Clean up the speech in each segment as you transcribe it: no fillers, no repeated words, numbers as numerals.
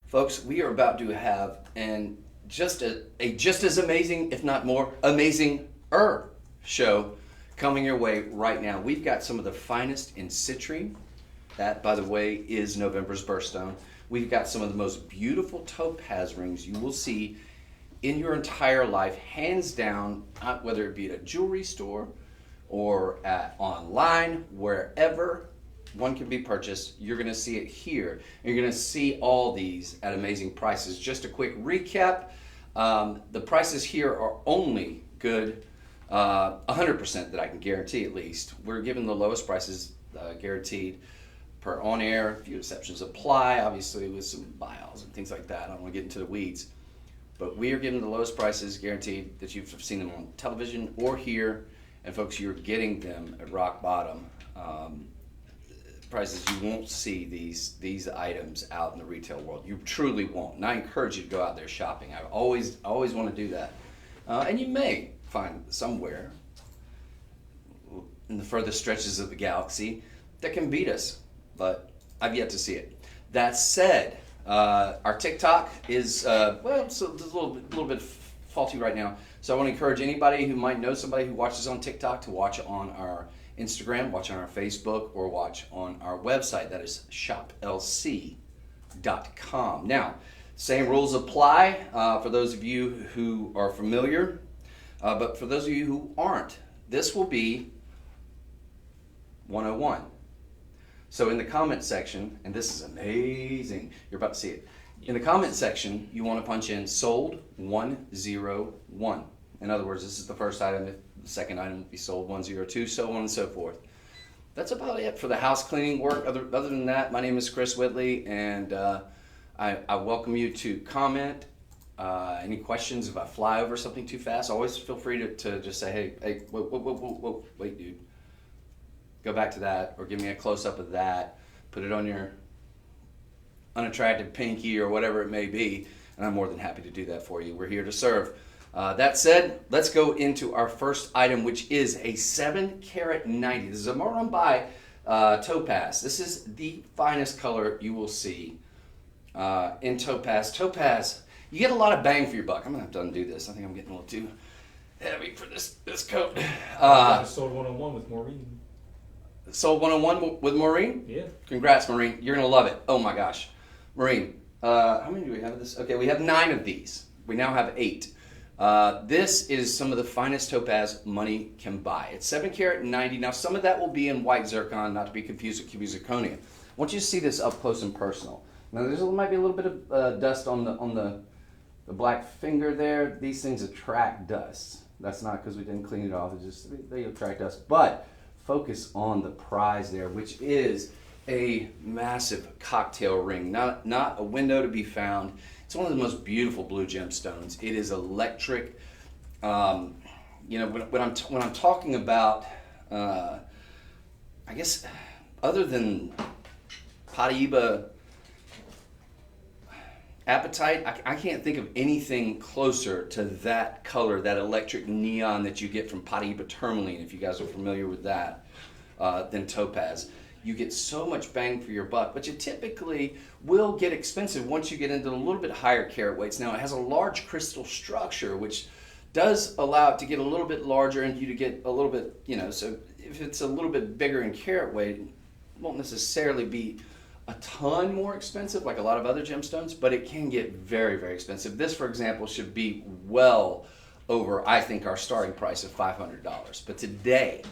Folks, we are about to have just as amazing, if not more amazing, show coming your way right now. We've got some of the finest in citrine. That, by the way, is November's birthstone. We've got some of the most beautiful topaz rings you will see in your entire life, hands down, whether it be at a jewelry store or online, wherever one can be purchased, you're going to see it here. You're going to see all these at amazing prices. Just a quick recap. The prices here are only good 100% that I can guarantee at least. We're giving the lowest prices guaranteed per on air. A few exceptions apply, obviously with some buyouts and things like that. I don't want to get into the weeds. But we are giving the lowest prices guaranteed that you've seen them on television or here. And folks, you're getting them at rock bottom prices. You won't see these items out in the retail world. You truly won't. And I encourage you to go out there shopping. I always want to do that. And you may find somewhere in the furthest stretches of the galaxy that can beat us, but I've yet to see it. That said, our TikTok is it's a little bit faulty right now. So I want to encourage anybody who might know somebody who watches on TikTok to watch on our Instagram, watch on our Facebook, or watch on our website. That is shoplc.com. Now, same rules apply for those of you who are familiar, but for those of you who aren't, this will be 101. So in the comment section, and this is amazing, you're about to see it. In the comment section, you want to punch in sold 101. In other words, this is the first item. The second item will be sold 102, so on and so forth. That's about it for the house cleaning work. Other than that, my name is Chris Whitley, and I welcome you to comment. Any questions if I fly over something too fast? Always feel free to just say, hey, whoa, wait, dude. Go back to that, or give me a close-up of that. Put it on your unattractive pinky or whatever it may be, and I'm more than happy to do that for you. We're here to serve. That said, let's go into our first item, which is a 7-carat 90. This is a Murumbai topaz. This is the finest color you will see in topaz. Topaz, you get a lot of bang for your buck. I'm going to have to undo this. I think I'm getting a little too heavy for this coat. Sold 101 with Maureen. Sold 101 with Maureen? Yeah. Congrats, Maureen. You're going to love it. Oh, my gosh. Maureen, how many do we have of this? Okay, we have 9 of these. We now have 8. This is some of the finest topaz money can buy. It's 7-carat 90. Now, some of that will be in white zircon, not to be confused with cubic zirconia. I want you to see this up close and personal. Now, there might be a little bit of dust on the black finger there. These things attract dust. That's not because we didn't clean it off. It's just they attract dust. But focus on the prize there, which is a massive cocktail ring, not a window to be found. It's one of the most beautiful blue gemstones. It is electric. When I'm talking about, I guess, other than Paraiba apatite, I can't think of anything closer to that color, that electric neon that you get from Paraiba tourmaline, if you guys are familiar with that, than topaz. You get so much bang for your buck, but you typically will get expensive once you get into a little bit higher carat weights. Now, it has a large crystal structure, which does allow it to get a little bit larger and you to get a little bit, so if it's a little bit bigger in carat weight, it won't necessarily be a ton more expensive like a lot of other gemstones, but it can get very, very expensive. This, for example, should be well over, I think, our starting price of $500. But today,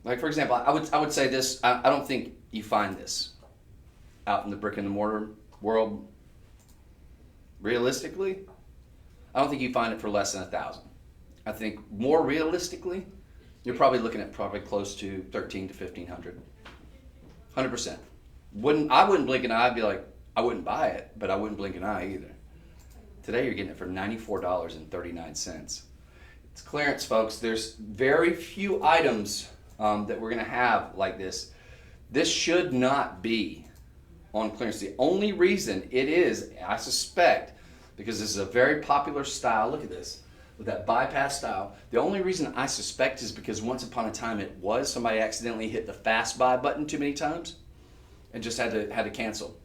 like for example, I would say this, I don't think you find this out in the brick and mortar world. Realistically, I don't think you find it for less than $1,000. I think more realistically, you're probably looking at close to $1,300 to $1,500. 100%. I wouldn't blink an eye. I'd be like, I wouldn't buy it, but I wouldn't blink an eye either. Today you're getting it for $94.39. It's clearance, folks. There's very few items that we're going to have like this. This should not be on clearance. The only reason it is, I suspect, because this is a very popular style. Look at this. With that bypass style, the only reason I suspect is because once upon a time somebody accidentally hit the fast buy button too many times and just had to cancel.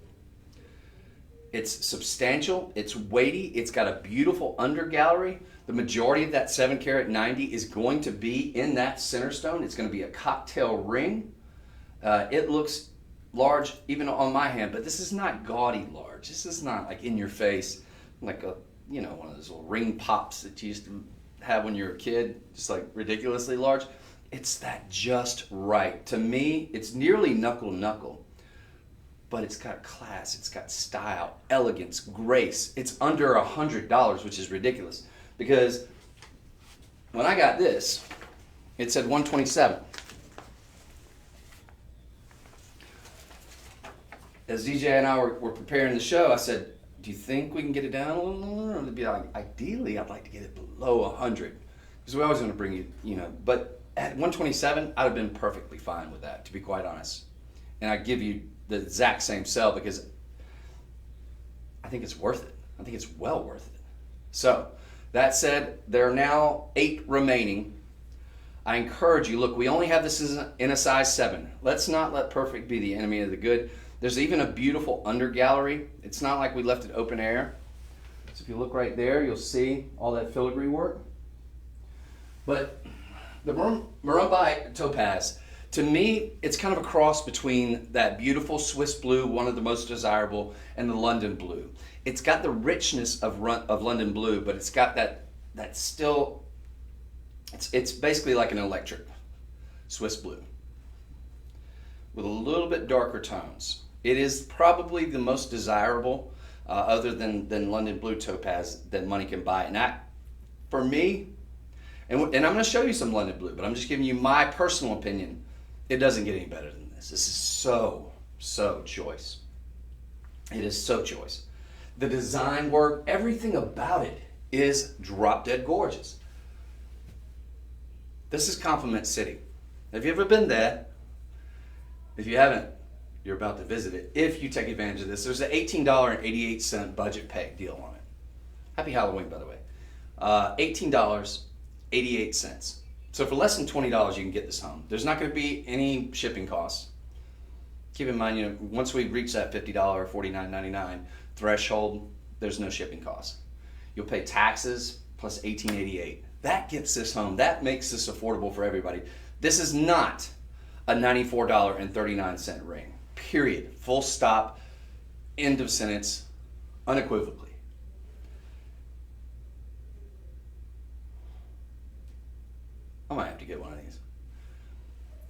It's substantial, it's weighty, it's got a beautiful under gallery. The majority of that 7 carat 90 is going to be in that center stone. It's going to be a cocktail ring. It looks large even on my hand, but this is not gaudy large. This is not like in your face, like a, you know, one of those little ring pops that you used to have when you were a kid, just like ridiculously large. It's that just right. To me, it's nearly knuckle to knuckle, but it's got class, it's got style, elegance, grace. It's under $100, which is ridiculous, because when I got this, it said 127. As DJ and I were preparing the show, I said, do you think we can get it down a little more? It'd be like, ideally, I'd like to get it below 100, because we always want to bring you, you know, but at 127, I'd have been perfectly fine with that, to be quite honest. And I give you the exact same sell because I think it's worth it. I think it's well worth it. So, that said, there are now 8 remaining. I encourage you, look, we only have this in a size 7. Let's not let perfect be the enemy of the good. There's even a beautiful under gallery. It's not like we left it open air. So if you look right there, you'll see all that filigree work. But the Murumbai topaz, to me, it's kind of a cross between that beautiful Swiss blue, one of the most desirable, and the London blue. It's got the richness of London blue, but it's got that still, it's basically like an electric Swiss blue with a little bit darker tones. It is probably the most desirable, other than London blue topaz, that money can buy. And that, for me, and I'm going to show you some London blue, but I'm just giving you my personal opinion. It doesn't get any better than this. This is so choice. It is so choice. The design work, everything about it is drop dead gorgeous. This is Compliment City. Have you ever been there? If you haven't, you're about to visit it. If you take advantage of this, there's an $18.88 budget pay deal on it. Happy Halloween, by the way. $18.88. So for less than $20, you can get this home. There's not going to be any shipping costs. Keep in mind, you know, once we reach that $50 or $49.99 threshold, there's no shipping costs. You'll pay taxes plus $18.88. That gets this home. That makes this affordable for everybody. This is not a $94.39 ring. Period. Full stop. End of sentence. Unequivocally. I might have to get one of these.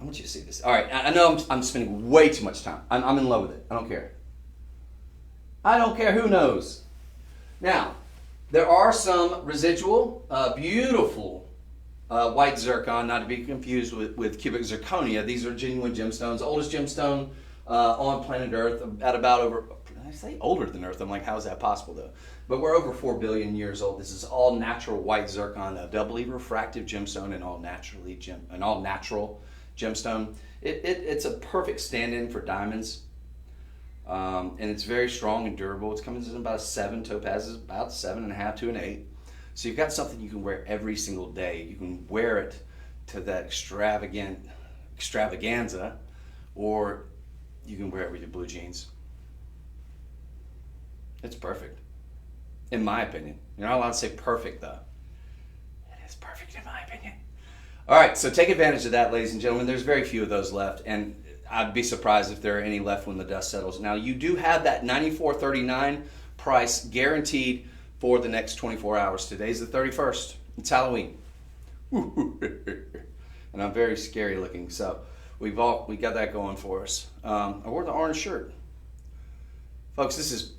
I want you to see this. All right, I know I'm spending way too much time. I'm in love with it. I don't care. I don't care who knows. Now, there are some residual, beautiful white zircon, not to be confused with cubic zirconia. These are genuine gemstones. Oldest gemstone on planet Earth, at about over, I say older than Earth. I'm like, how is that possible though? But we're over 4 billion years old. This is all natural white zircon, a doubly refractive gemstone, and all natural gemstone. It's a perfect stand-in for diamonds, and it's very strong and durable. It's coming in about a 7. Topaz is about 7.5 to an 8. So you've got something you can wear every single day. You can wear it to that extravaganza, or you can wear it with your blue jeans. It's perfect. In my opinion. You're not allowed to say perfect though. It is perfect in my opinion. All right, so take advantage of that, ladies and gentlemen. There's very few of those left, and I'd be surprised if there are any left when the dust settles. Now, you do have that $94.39 price guaranteed for the next 24 hours. Today's the 31st. It's Halloween. And I'm very scary looking, so we got that going for us. I wore the orange shirt. Folks,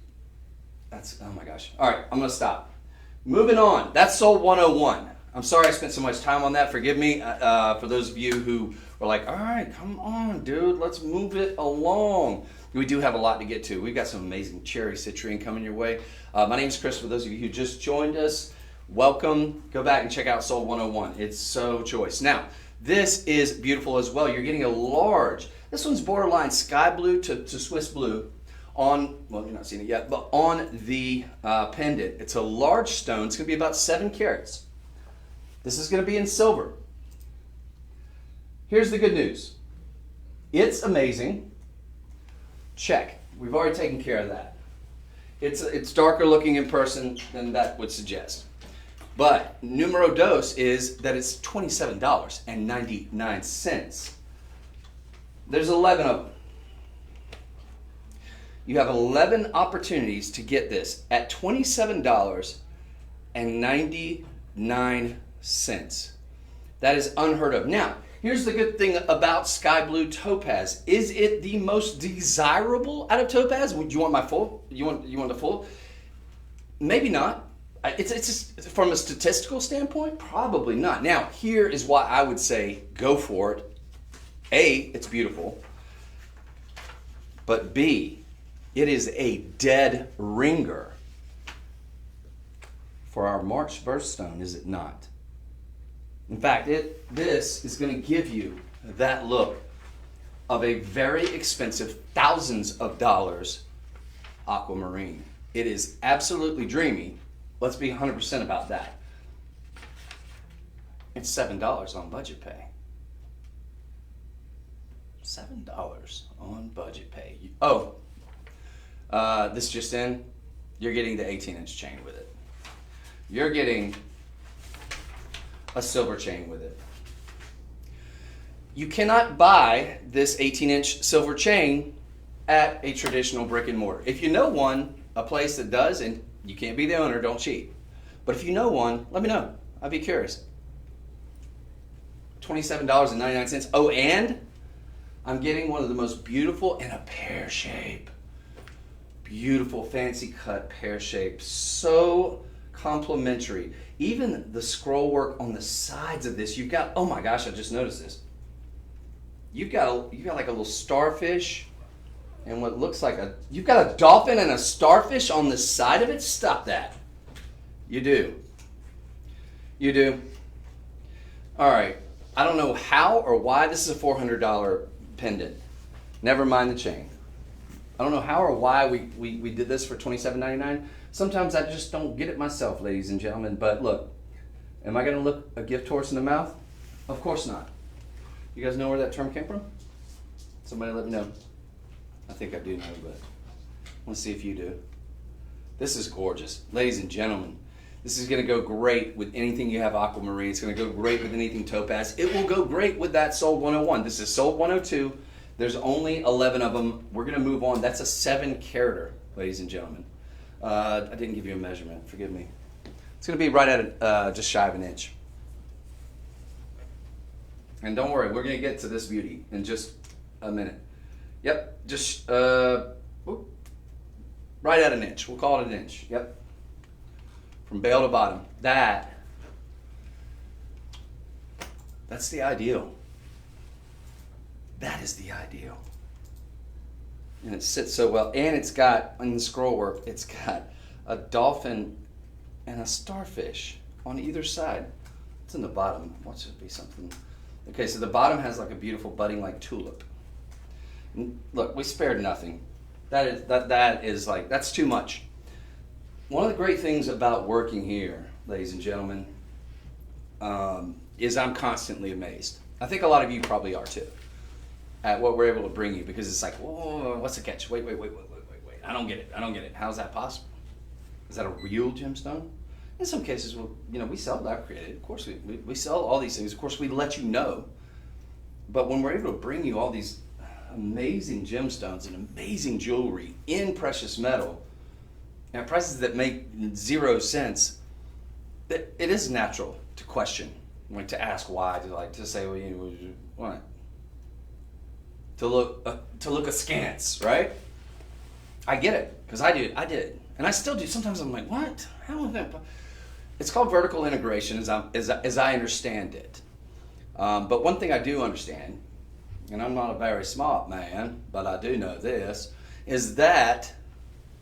oh my gosh. All right, I'm going to stop. Moving on. That's Soul 101. I'm sorry I spent so much time on that. Forgive me for those of you who were like, all right, come on, dude. Let's move it along. We do have a lot to get to. We've got some amazing cherry citrine coming your way. My name is Chris. For those of you who just joined us, welcome. Go back and check out Soul 101. It's so choice. Now, this is beautiful as well. You're getting a large, this one's borderline sky blue to Swiss blue. Well, you're not seeing it yet, but on the pendant. It's a large stone. It's going to be about 7 carats. This is going to be in silver. Here's the good news. It's amazing. Check. We've already taken care of that. It's darker looking in person than that would suggest. But numero dos is that it's $27.99. There's 11 of them. You have 11 opportunities to get this at $27.99. That is unheard of. Now, here's the good thing about sky blue topaz. Is it the most desirable out of topaz? Would you want my full? You want the full? Maybe not. It's just, from a statistical standpoint, probably not. Now, here is why I would say go for it. A, it's beautiful. But B, it is a dead ringer for our March birthstone, is it not? In fact, this is going to give you that look of a very expensive, thousands of dollars aquamarine. It is absolutely dreamy. Let's be 100% about that. It's $7 on budget pay. $7 on budget pay. Oh, this just in, you're getting the 18-inch chain with it. You're getting a silver chain with it. You cannot buy this 18-inch silver chain at a traditional brick and mortar. If you know one, a place that does, and you can't be the owner, don't cheat. But if you know one, let me know. I'd be curious. $27.99. Oh, and I'm getting one of the most beautiful in a pear shape. Beautiful, fancy cut pear shape. So complimentary. Even the scroll work on the sides of this, you've got, oh my gosh, I just noticed this. You've got like a little starfish and what looks like you've got a dolphin and a starfish on the side of it. Stop that. You do. You do. All right. I don't know how or why this is a $400 pendant. Never mind the chain. I don't know how or why we did this for $27.99. Sometimes I just don't get it myself, ladies and gentlemen. But look, am I going to look a gift horse in the mouth? Of course not. You guys know where that term came from? Somebody let me know. I think I do know, but let's see if you do. This is gorgeous. Ladies and gentlemen, this is going to go great with anything you have aquamarine. It's going to go great with anything topaz. It will go great with that sold 101. This is sold 102. There's only 11 of them. We're going to move on. That's a 7-carater, ladies and gentlemen. I didn't give you a measurement. Forgive me. It's going to be right at just shy of an inch. And don't worry, we're going to get to this beauty in just a minute. Yep, just right at an inch. We'll call it an inch. Yep. From bail to bottom. That's the ideal. That is the ideal. And it sits so well. And it's got, in the scroll work, it's got a dolphin and a starfish on either side. It's in the bottom. Watch it be something. Okay, so the bottom has like a beautiful budding like tulip. Look, we spared nothing. That is like, that's too much. One of the great things about working here, ladies and gentlemen, is I'm constantly amazed. I think a lot of you probably are too, at what we're able to bring you, because it's like, whoa, what's the catch? Wait. I don't get it. How's that possible? Is that a real gemstone? In some cases, we sell lab created. Of course, we sell all these things. Of course, we let you know. But when we're able to bring you all these amazing gemstones and amazing jewelry in precious metal at prices that make 0 sense, it is natural to question, like to ask why, to say, well, what? To look askance, right? I get it, because I did, and I still do. Sometimes I'm like, what? How is that? It's called vertical integration, as I understand it. But one thing I do understand, and I'm not a very smart man, but I do know this, is that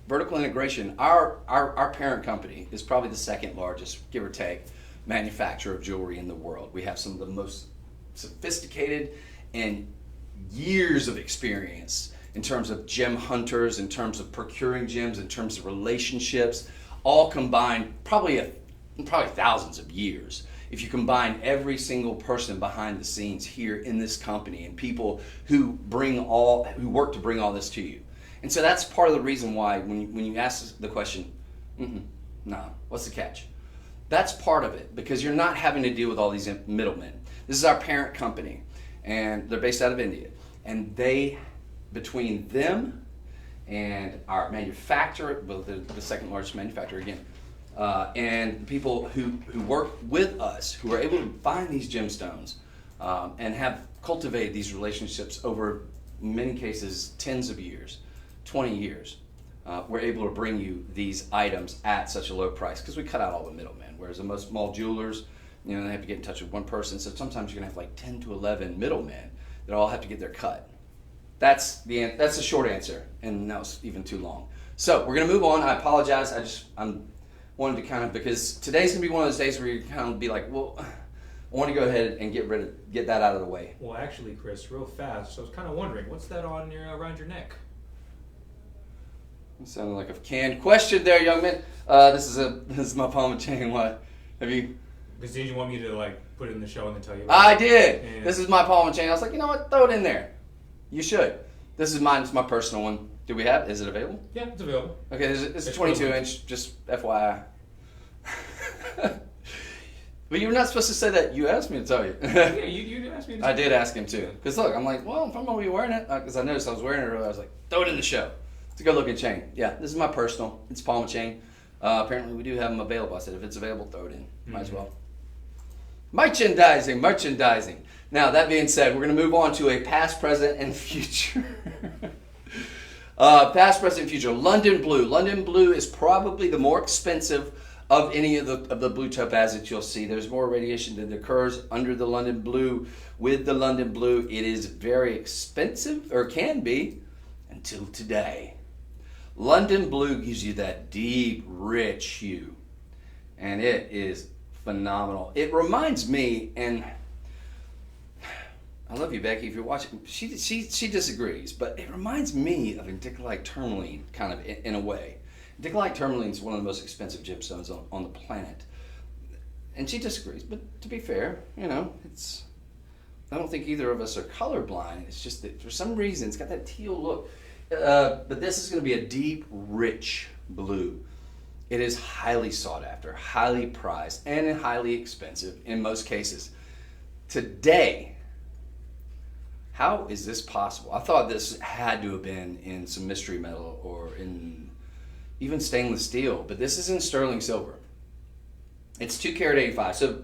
vertical integration, our parent company is probably the second largest, give or take, manufacturer of jewelry in the world. We have some of the most sophisticated and years of experience in terms of gem hunters, in terms of procuring gems, in terms of relationships, all combined, probably thousands of years. If you combine every single person behind the scenes here in this company and people who work to bring all this to you. And so that's part of the reason why when you ask the question, no, what's the catch? That's part of it, because you're not having to deal with all these middlemen. This is our parent company, and they're based out of India. And between them and our manufacturer, well, the second largest manufacturer again, and the people who work with us, who are able to find these gemstones and have cultivated these relationships over, in many cases, tens of years, 20 years, we're able to bring you these items at such a low price because we cut out all the middlemen. Whereas the most small jewelers, they have to get in touch with one person. So sometimes you're gonna have like 10 to 11 middlemen that all have to get their cut. That's the short answer, and that was even too long. So we're gonna move on. I apologize. I'm wanted to kind of, because today's gonna be one of those days where you kind of be like, well, I want to go ahead and get that out of the way. Well, actually, Chris, real fast. I was kind of wondering, what's that on around your neck? It sounded like a canned question there, young man. This is my palm and chain. What have you? Because did you want me to like put it in the show and then tell you? I did. And this is my palm and chain. I was like, you know what? Throw it in there. You should. This is mine. It's my personal one. Do we have? Is it available? Yeah, it's available. Okay, it's a 22-inch. Just FYI. But you were not supposed to say that. You asked me to tell you. Yeah, you asked me to. I did ask him too. Because look, I'm like, well, if I'm gonna be wearing it, because I noticed I was wearing it earlier, I was like, throw it in the show. It's a good looking chain. Yeah, this is my personal. It's palm chain. Apparently we do have them available. I said, if it's available, throw it in. Might as well. Merchandising. Now, that being said, we're going to move on to a past, present, and future. Past, present, and future. London Blue. London Blue is probably the more expensive of any of the blue topaz that you'll see. There's more radiation that occurs under the London Blue. With the London Blue, it is very expensive, or can be, until today. London Blue gives you that deep, rich hue, and it is phenomenal. It reminds me, and I love you, Becky, if you're watching. She disagrees, but it reminds me of indicolite tourmaline, kind of in a way. Indicolite tourmaline is one of the most expensive gemstones on the planet, and she disagrees. But to be fair, it's. I don't think either of us are colorblind. It's just that for some reason it's got that teal look. But this is going to be a deep, rich blue. It is highly sought after, highly prized, and highly expensive in most cases. Today, how is this possible? I thought this had to have been in some mystery metal or in even stainless steel, but this is in sterling silver. It's 2 carat 85, so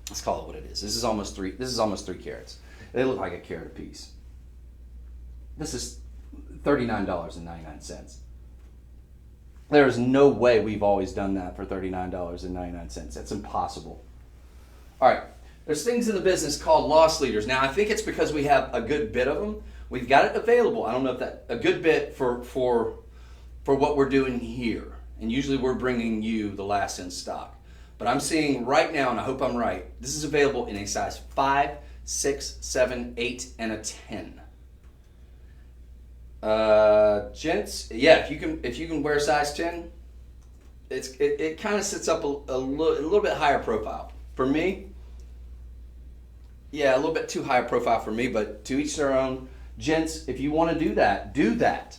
let's call it what it is. This is almost 3 carats. They look like a carat apiece. This is $39.99. There is no way we've always done that for $39.99. That's impossible. All right, there's things in the business called loss leaders. Now, I think it's because we have a good bit of them. We've got it available. I don't know if that a good bit for what we're doing here. And usually we're bringing you the last in stock. But I'm seeing right now, and I hope I'm right, this is available in a size 5, 6, 7, 8, and a 10. Gents, yeah, if you can wear size 10, it kind of sits up a little bit higher profile. For me, yeah, a little bit too high a profile for me, but to each their own. Gents, if you want to do that, do that.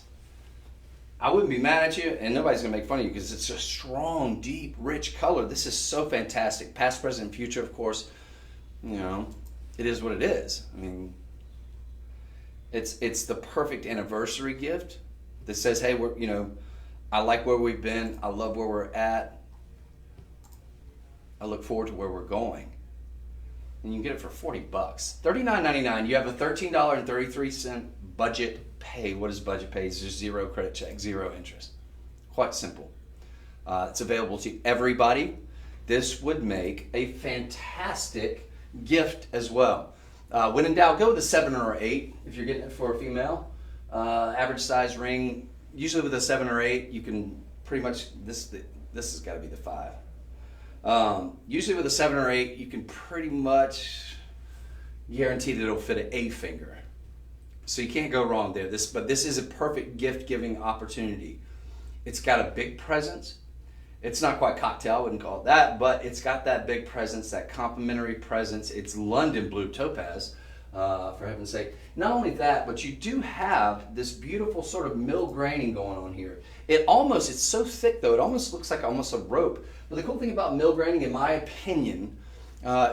I wouldn't be mad at you, and nobody's going to make fun of you because it's a strong, deep, rich color. This is so fantastic. Past, present, and future, of course, it is what it is. I mean, it's the perfect anniversary gift that says, hey, I like where we've been. I love where we're at. I look forward to where we're going. And you can get it for $40. $39.99. You have a $13.33 budget pay. What is budget pay? It's just 0 credit check, 0 interest. Quite simple. It's available to everybody. This would make a fantastic gift as well. When in doubt, go with a 7 or 8 if you're getting it for a female. Average size ring, usually with a 7 or 8, you can pretty much, this has got to be the 5. Usually with a 7 or 8, you can pretty much guarantee that it'll fit an A finger. So you can't go wrong there. But this is a perfect gift-giving opportunity. It's got a big presence. It's not quite cocktail, I wouldn't call it that, but it's got that big presence, that complimentary presence. It's London Blue Topaz. for heaven's sake. Not only that, but you do have this beautiful sort of mill graining going on here. It's so thick though, it almost looks like almost a rope. But the cool thing about mill graining, in my opinion,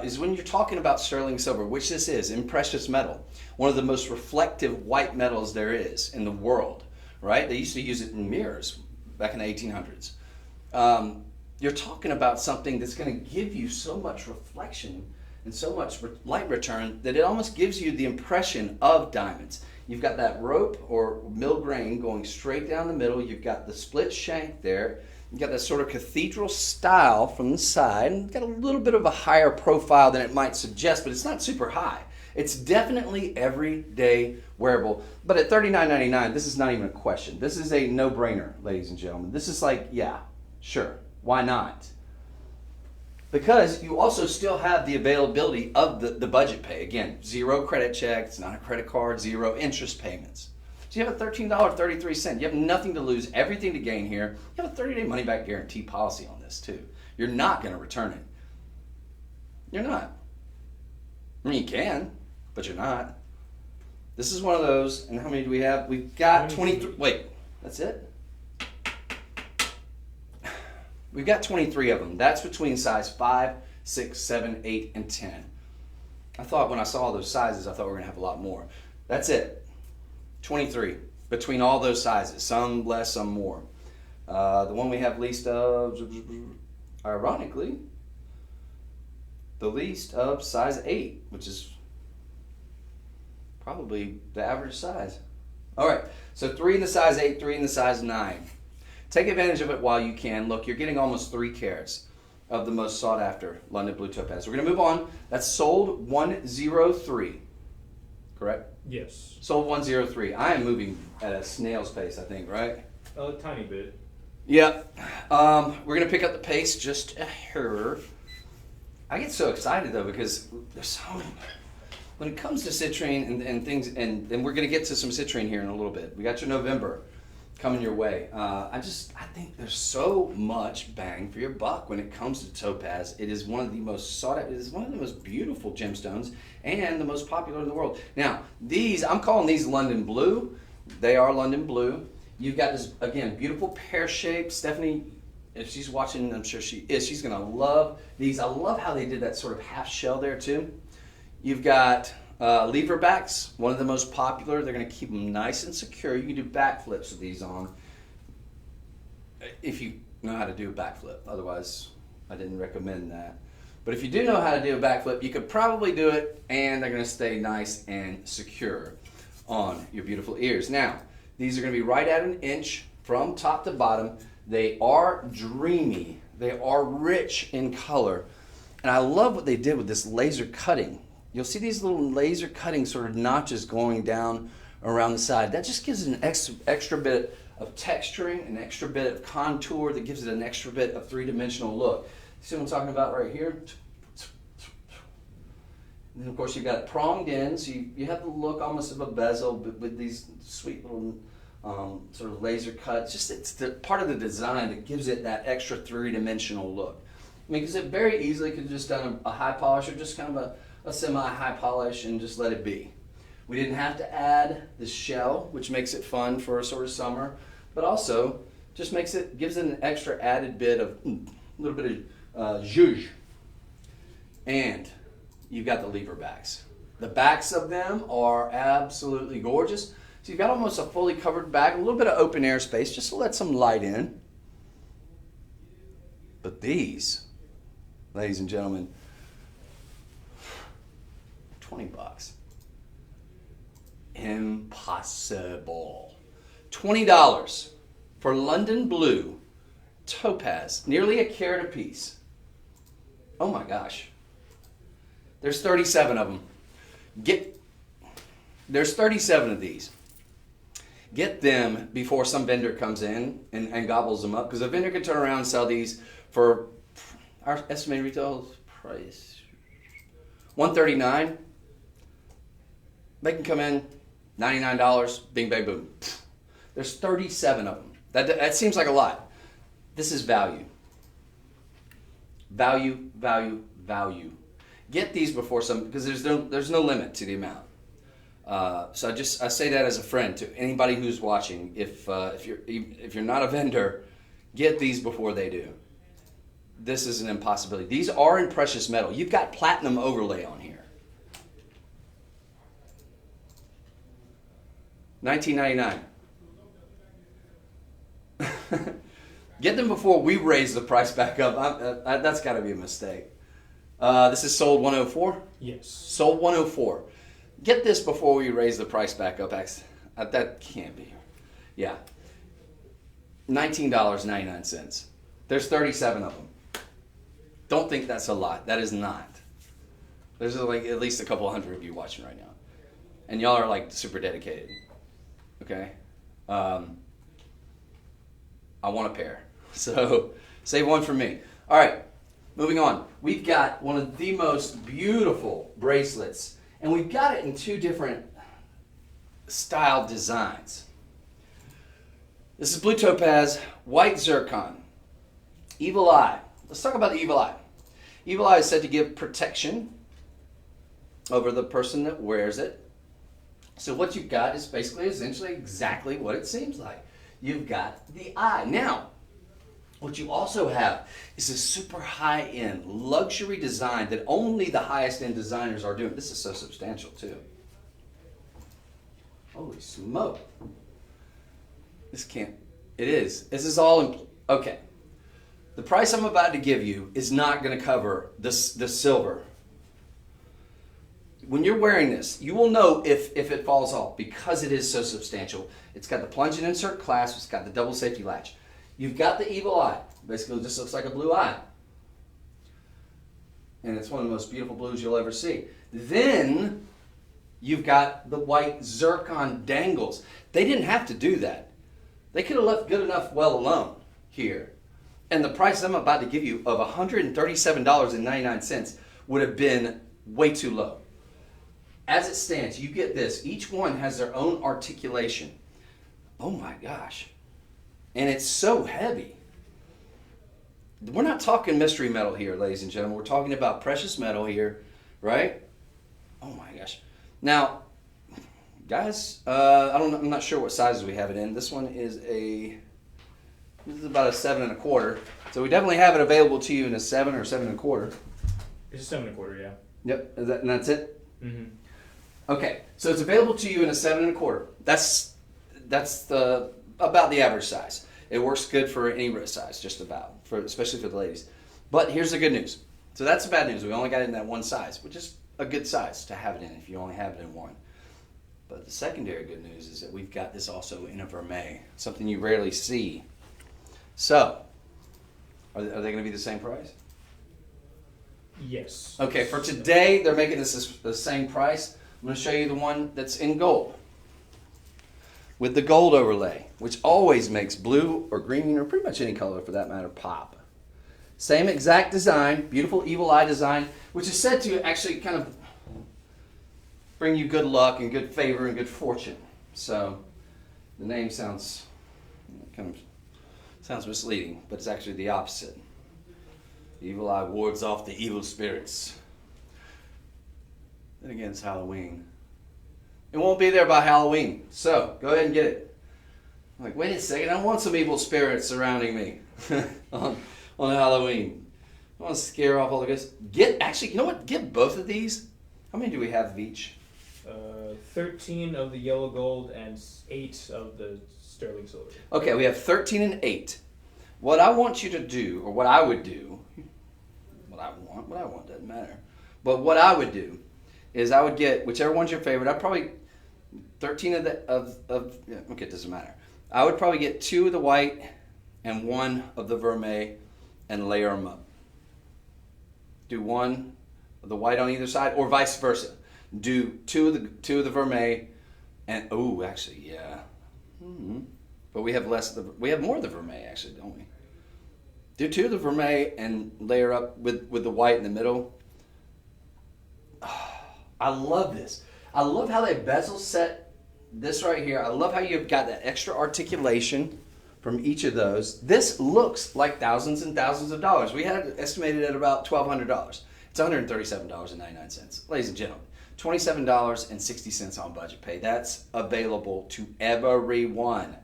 is when you're talking about sterling silver, which this is, in precious metal, one of the most reflective white metals there is in the world, right? They used to use it in mirrors back in the 1800s. You're talking about something that's going to give you so much reflection and so much light return that it almost gives you the impression of diamonds. You've got that rope or mill grain going straight down the middle. You've got the split shank there. You've got that sort of cathedral style from the side. And you've got a little bit of a higher profile than it might suggest, but it's not super high. It's definitely everyday wearable. But at $39.99, this is not even a question. This is a no-brainer, ladies and gentlemen. This is like, yeah, sure. Why not? Because you also still have the availability of the budget pay. Again, 0 credit check, it's not a credit card, 0 interest payments. So you have a $13.33. You have nothing to lose, everything to gain here. You have a 30-day money-back guarantee policy on this too. You're not going to return it. You're not. I mean, you can, but you're not. This is one of those, and how many do we have? We've got 23. Wait, that's it? We've got 23 of them. That's between size 5, 6, 7, 8, and 10. I thought when I saw those sizes, I thought we were going to have a lot more. That's it. 23 between all those sizes. Some less, some more. The one we have least of, ironically, the least of size 8, which is probably the average size. All right, so 3 in the size 8, 3 in the size 9. Take advantage of it while you can. Look, you're getting almost 3 carats of the most sought after London Blue Topaz. We're going to move on. That's sold 103. Correct? Yes. Sold 103. I am moving at a snail's pace, I think, right? A tiny bit. Yep. We're going to pick up the pace just a hair. I get so excited though because there's so many. When it comes to citrine and things, and we're going to get to some citrine here in a little bit. We got your November coming your way. I think there's so much bang for your buck when it comes to topaz. It is one of the most sought after, it is one of the most beautiful gemstones and the most popular in the world. Now, these, I'm calling these London Blue. They are London Blue. You've got this, again, beautiful pear shape. Stephanie, if she's watching, I'm sure she is, she's gonna love these. I love how they did that sort of half shell there too. You've got lever backs, one of the most popular. They're going to keep them nice and secure. You can do backflips with these on if you know how to do a backflip. Otherwise, I didn't recommend that. But if you do know how to do a backflip, you could probably do it, and they're going to stay nice and secure on your beautiful ears. Now, these are going to be right at 1 inch from top to bottom. They are dreamy. They are rich in color. And I love what they did with this laser cutting. You'll see these little laser cutting sort of notches going down around the side. That just gives it an extra bit of texturing, an extra bit of contour that gives it an extra bit of three-dimensional look. See what I'm talking about right here? And then of course you've got it pronged in, so you have the look almost of a bezel, but with these sweet little sort of laser cuts. Just it's the part of the design that gives it that extra three-dimensional look. I mean, because it very easily could have just done a high polish or just kind of a semi-high polish and just let it be. We didn't have to add the shell, which makes it fun for a sort of summer, but also just gives it an extra added bit of, a little bit of zhuzh. And you've got the lever backs. The backs of them are absolutely gorgeous. So you've got almost a fully covered back, a little bit of open air space just to let some light in. But these, ladies and gentlemen, $20. Impossible. $20 for London Blue Topaz, nearly a carat apiece. Oh my gosh. There's 37 of them. There's 37 of these. Get them before some vendor comes in and gobbles them up, because a vendor could turn around and sell these for our estimated retail price $139. They can come in $99, bing, bang, boom. There's 37 of them. That seems like a lot. This is value. Value, value, value. Get these before some, because there's no limit to the amount. So I say that as a friend to anybody who's watching. If you're not a vendor, get these before they do. This is an impossibility. These are in precious metal. You've got platinum overlay on here. $19.99. Get them before we raise the price back up. That's got to be a mistake. This is sold 104. Yes. Sold 104. Get this before we raise the price back up. That can't be. Yeah. $19.99. There's 37 of them. Don't think that's a lot. That is not. There's like at least a couple hundred of you watching right now. And y'all are like super dedicated. Okay? I want a pair. So save one for me. All right. Moving on. We've got one of the most beautiful bracelets. And we've got it in two different style designs. This is blue topaz, white zircon, evil eye. Let's talk about the evil eye. Evil eye is said to give protection over the person that wears it. So what you've got is basically essentially exactly what it seems like. You've got the eye. Now, what you also have is a super high-end luxury design that only the highest-end designers are doing. This is so substantial too. Holy smoke. This can't, it is. This is all, okay. The price I'm about to give you is not going to cover the silver. When you're wearing this, you will know if it falls off because it is so substantial. It's got the plunge and insert clasp. It's got the double safety latch. You've got the evil eye. Basically, it just looks like a blue eye. And it's one of the most beautiful blues you'll ever see. Then you've got the white zircon dangles. They didn't have to do that. They could have left good enough well alone here. And the price I'm about to give you of $137.99 would have been way too low. As it stands, you get this. Each one has their own articulation. Oh my gosh. And it's so heavy. We're not talking mystery metal here, ladies and gentlemen. We're talking about precious metal here, right? Oh my gosh. Now, guys, I'm not sure what sizes we have it in. This one is about a 7 1/4. So we definitely have it available to you in a 7 or 7 1/4. It's a 7 1/4, yeah. Yep, and that's it? Mm-hmm. Okay, so it's available to you in a 7 1/4. That's about the average size. It works good for any wrist size, just about, especially for the ladies. But here's the good news. So that's the bad news. We only got it in that one size, which is a good size to have it in if you only have it in one. But the secondary good news is that we've got this also in a vermeil, something you rarely see. So, are they going to be the same price? Yes. Okay, for today, they're making this the same price. I'm going to show you the one that's in gold with the gold overlay, which always makes blue or green or pretty much any color for that matter pop. Same exact design, beautiful evil eye design, which is said to actually kind of bring you good luck and good favor and good fortune. So the name sounds misleading, but it's actually the opposite. Evil eye wards off the evil spirits. Then again, it's Halloween. It won't be there by Halloween, so go ahead and get it. I'm like, wait a second, I want some evil spirits surrounding me on Halloween. I want to scare off all the ghosts. Actually, you know what? Get both of these. How many do we have of each? 13 of the yellow gold and 8 of the sterling silver. Okay, we have 13 and 8. What I want you to do, or what I would do, what I want doesn't matter. But what I would do is I would get whichever one's your favorite. I'd probably 13 of yeah, okay, it doesn't matter. I would probably get 2 of the white and 1 of the vermeil and layer them up. Do 1 of the white on either side, or vice versa. Do 2 of the vermeil and actually, yeah. Mm-hmm. But we have we have more of the vermeil actually, don't we? Do 2 of the vermeil and layer up with the white in the middle. I love this. I love how they bezel set this right here. I love how you've got that extra articulation from each of those. This looks like thousands and thousands of dollars. We had it estimated at about $1,200. It's $137.99. Ladies and gentlemen, $27.60 on budget pay. That's available to everyone.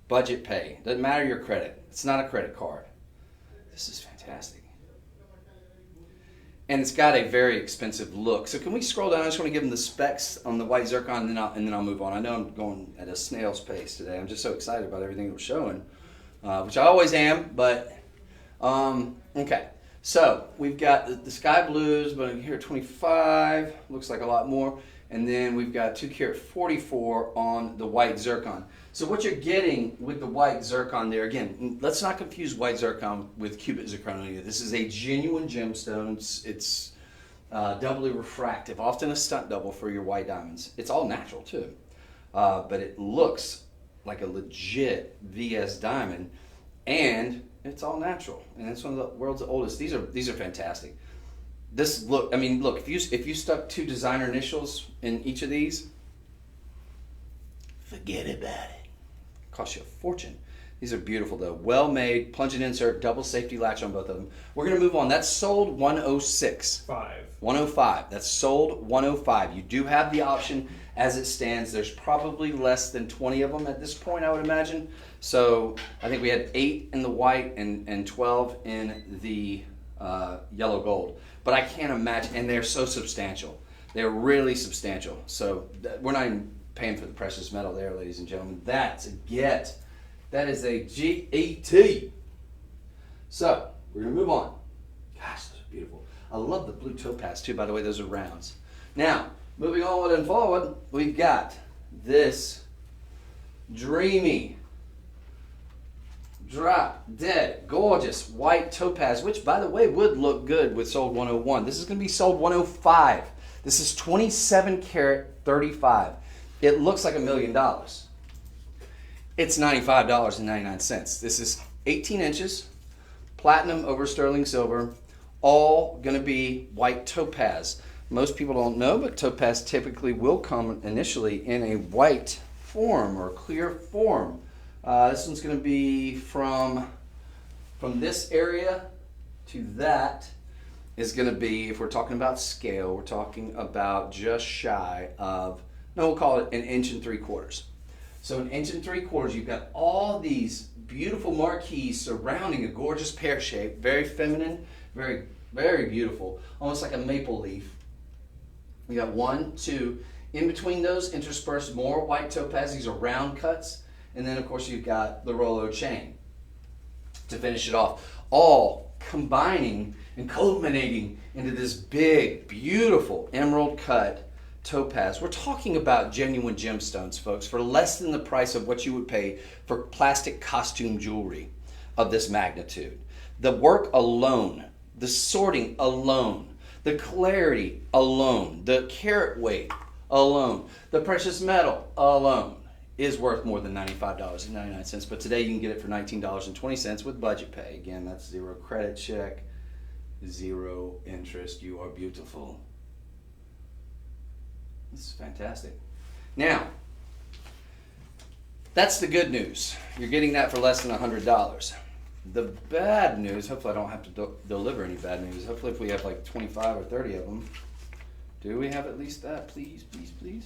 Budget pay. Doesn't matter your credit. It's not a credit card. This is fantastic. And it's got a very expensive look. So can we scroll down? I just want to give them the specs on the white zircon, and then I'll move on. I know I'm going at a snail's pace today. I'm just so excited about everything that we're showing, which I always am. But okay, so we've got the sky blues, but here 25 looks like a lot more, and then we've got 2 karat 44 on the white zircon. So what you're getting with the white zircon there, again, let's not confuse white zircon with cubic zirconia. This is a genuine gemstone. It's doubly refractive, often a stunt double for your white diamonds. It's all natural too, but it looks like a legit VS diamond, and it's all natural, and it's one of the world's oldest. These are fantastic. This look, I mean, look, if you stuck 2 designer initials in each of these, forget about it. Cost you a fortune. These are beautiful though. Well made, plunging insert, double safety latch on both of them. We're gonna move on. That's sold 106. 105. That's sold 105. You do have the option as it stands. There's probably less than 20 of them at this point, I would imagine. So I think we had 8 in the white and 12 in the yellow gold. But I can't imagine, and they're so substantial. They're really substantial. So we're not even paying for the precious metal there, ladies and gentlemen. That's a get. That is a GET. So we're gonna move on. Gosh, those are beautiful. I love the blue topaz too, by the way. Those are rounds. Now, moving onward and forward, we've got this dreamy, drop dead, gorgeous white topaz, which by the way would look good with sold 101. This is gonna be sold 105. This is 27 karat 35. It looks like $1 million. It's $95.99. This is 18 inches, platinum over sterling silver, all going to be white topaz. Most people don't know, but topaz typically will come initially in a white form or clear form. This one's going to be from this area to that is going to be, if we're talking about scale, we're talking about just shy of, no, we'll call it 1 3/4 inches. So 1 3/4 inches, you've got all these beautiful marquees surrounding a gorgeous pear shape, very feminine, very, very beautiful, almost like a maple leaf. You got 1, 2, in between those interspersed more white topaz. These are round cuts, and then of course you've got the Rollo chain to finish it off, all combining and culminating into this big, beautiful emerald cut topaz. We're talking about genuine gemstones, folks, for less than the price of what you would pay for plastic costume jewelry of this magnitude. The work alone, the sorting alone, the clarity alone, the carat weight alone, the precious metal alone is worth more than $95.99. But today you can get it for $19.20 with budget pay. Again, that's 0 credit check, 0 interest. You are beautiful. This is fantastic. Now, that's the good news. You're getting that for less than $100. The bad news, hopefully I don't have to deliver any bad news. Hopefully if we have like 25 or 30 of them. Do we have at least that? Please, please, please.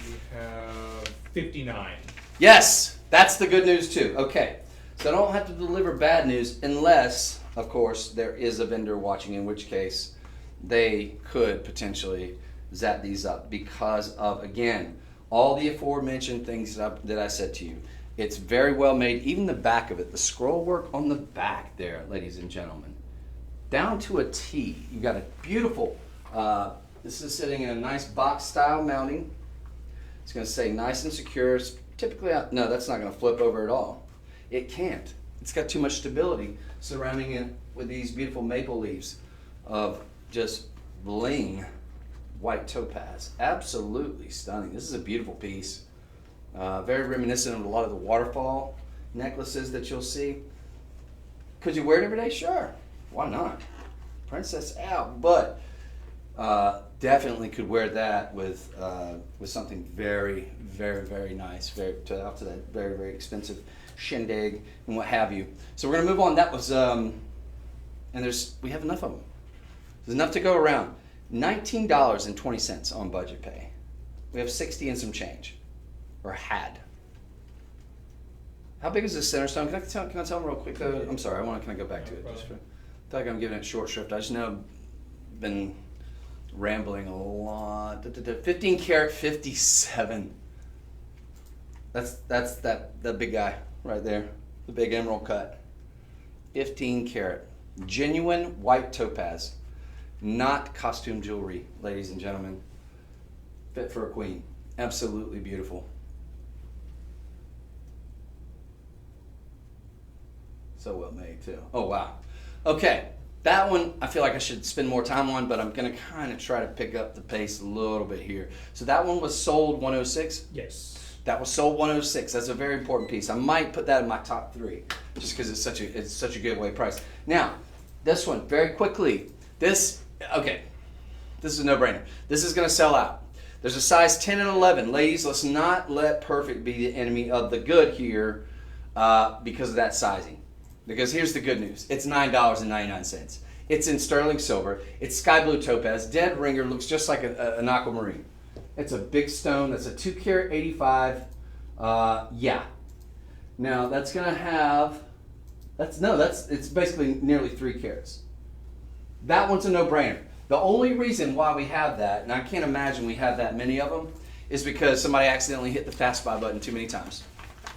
We have 59. Yes, that's the good news too. Okay, so I don't have to deliver bad news unless, of course, there is a vendor watching, in which case they could potentially zap these up because of, again, all the aforementioned things that I said to you. It's very well made. Even the back of it, the scroll work on the back there, ladies and gentlemen, down to a T. You've got a beautiful, this is sitting in a nice box style mounting. It's going to stay nice and secure. It's typically, no, that's not going to flip over at all. It can't. It's got too much stability surrounding it with these beautiful maple leaves of just bling white topaz. Absolutely stunning. This is a beautiful piece. Very reminiscent of a lot of the waterfall necklaces that you'll see. Could you wear it every day? Sure. Why not? Princess out. But definitely could wear that with something very, very, very nice. Out to that very, very expensive shindig and what have you. So we're going to move on. That was, and we have enough of them. There's enough to go around. $19.20 on budget pay. We have 60 and some change, or had. How big is this center stone? Can I tell them real quick? I'm sorry, can I go back to it? Just for, I feel like I'm giving it short shrift. I just know I've been rambling a lot. 15 karat 57. That's that big guy right there, the big emerald cut. 15 karat, genuine white topaz, not costume jewelry, ladies and gentlemen. Fit for a queen. Absolutely beautiful. So well made too. Oh wow. Okay, that one I feel like I should spend more time on, but I'm gonna kind of try to pick up the pace a little bit here. So that one was sold 106. Yes. That was sold 106. That's a very important piece. I might put that in my top 3, just because it's such a good way price. Now, this one very quickly. This is a no-brainer. This is gonna sell out. There's a size 10 and 11. Ladies, let's not let perfect be the enemy of the good here because of that sizing. Because here's the good news. It's $9.99. It's in sterling silver. It's sky blue topaz. Dead ringer, looks just like an aquamarine. It's a big stone. That's a 2 karat 85. Yeah. Now that's gonna have, it's basically nearly 3 carats. That one's a no-brainer. The only reason why we have that, and I can't imagine we have that many of them, is because somebody accidentally hit the fast buy button too many times.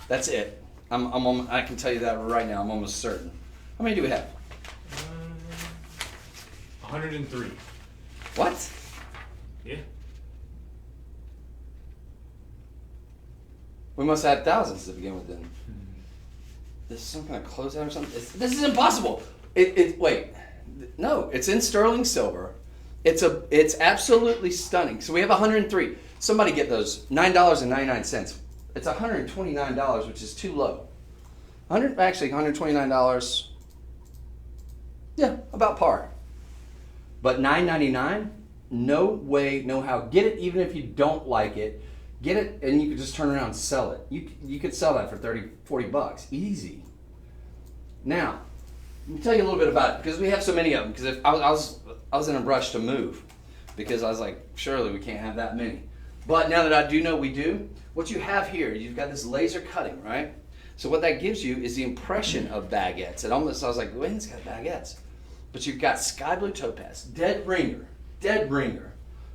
That's it. I can tell you that right now. I'm almost certain. How many do we have? 103. What? Yeah. We must have had thousands to begin with then. This is some kind of closeout or something? This is impossible. Wait. No, it's in sterling silver. It's absolutely stunning. So we have 103. Somebody get those. $9.99. It's $129, which is too low. $129. Yeah, about par. But $9.99, no way, no how. Get it even if you don't like it. Get it and you could just turn around and sell it. You could sell that for 30, 40 bucks. Easy. Now, let me tell you a little bit about it because we have so many of them. Because if I was in a rush to move because I was like, surely we can't have that many. But now that I do know we do, what you have here, you've got this laser cutting, right? So what that gives you is the impression of baguettes. I was like, wait, it's got baguettes. But you've got sky blue topaz, dead ringer,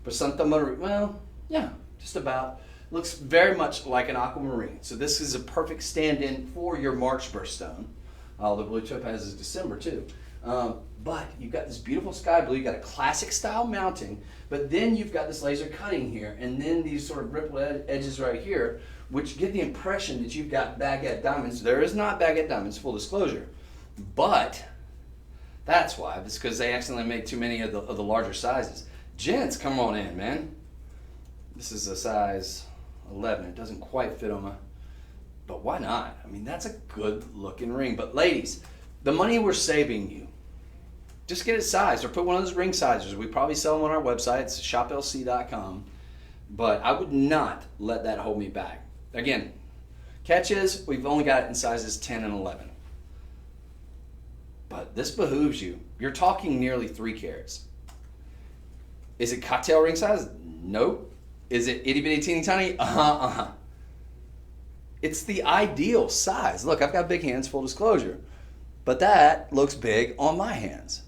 but something, well, yeah, just about. Looks very much like an aquamarine. So this is a perfect stand-in for your March birthstone. The blue topaz is December too. But you've got this beautiful sky blue, you've got a classic style mounting, but then you've got this laser cutting here, and then these sort of rippled edges right here, which give the impression that you've got baguette diamonds. There is not baguette diamonds, full disclosure. But that's why. It's because they accidentally made too many of the larger sizes. Gents, come on in, man. This is a size 11. It doesn't quite fit on my... But why not? I mean, that's a good looking ring. But ladies, the money we're saving you, just get it sized or put one of those ring sizers. We probably sell them on our website. It's shoplc.com. But I would not let that hold me back. Again, catch is we've only got it in sizes 10 and 11. But this behooves you. You're talking nearly 3 carats. Is it cocktail ring size? Nope. Is it itty bitty teeny tiny? It's the ideal size. Look, I've got big hands, full disclosure. But that looks big on my hands.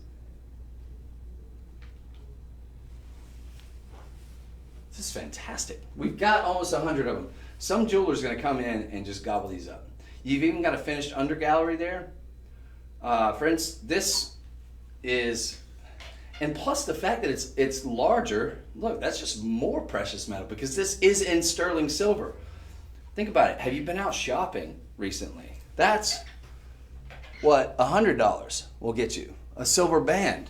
This is fantastic. We've got almost 100 of them. Some jeweler's going to come in and just gobble these up. You've even got a finished under gallery there. Friends, this is, and plus the fact that it's larger, look, that's just more precious metal because this is in sterling silver. Think about it. Have you been out shopping recently? That's what $100 will get you. A silver band.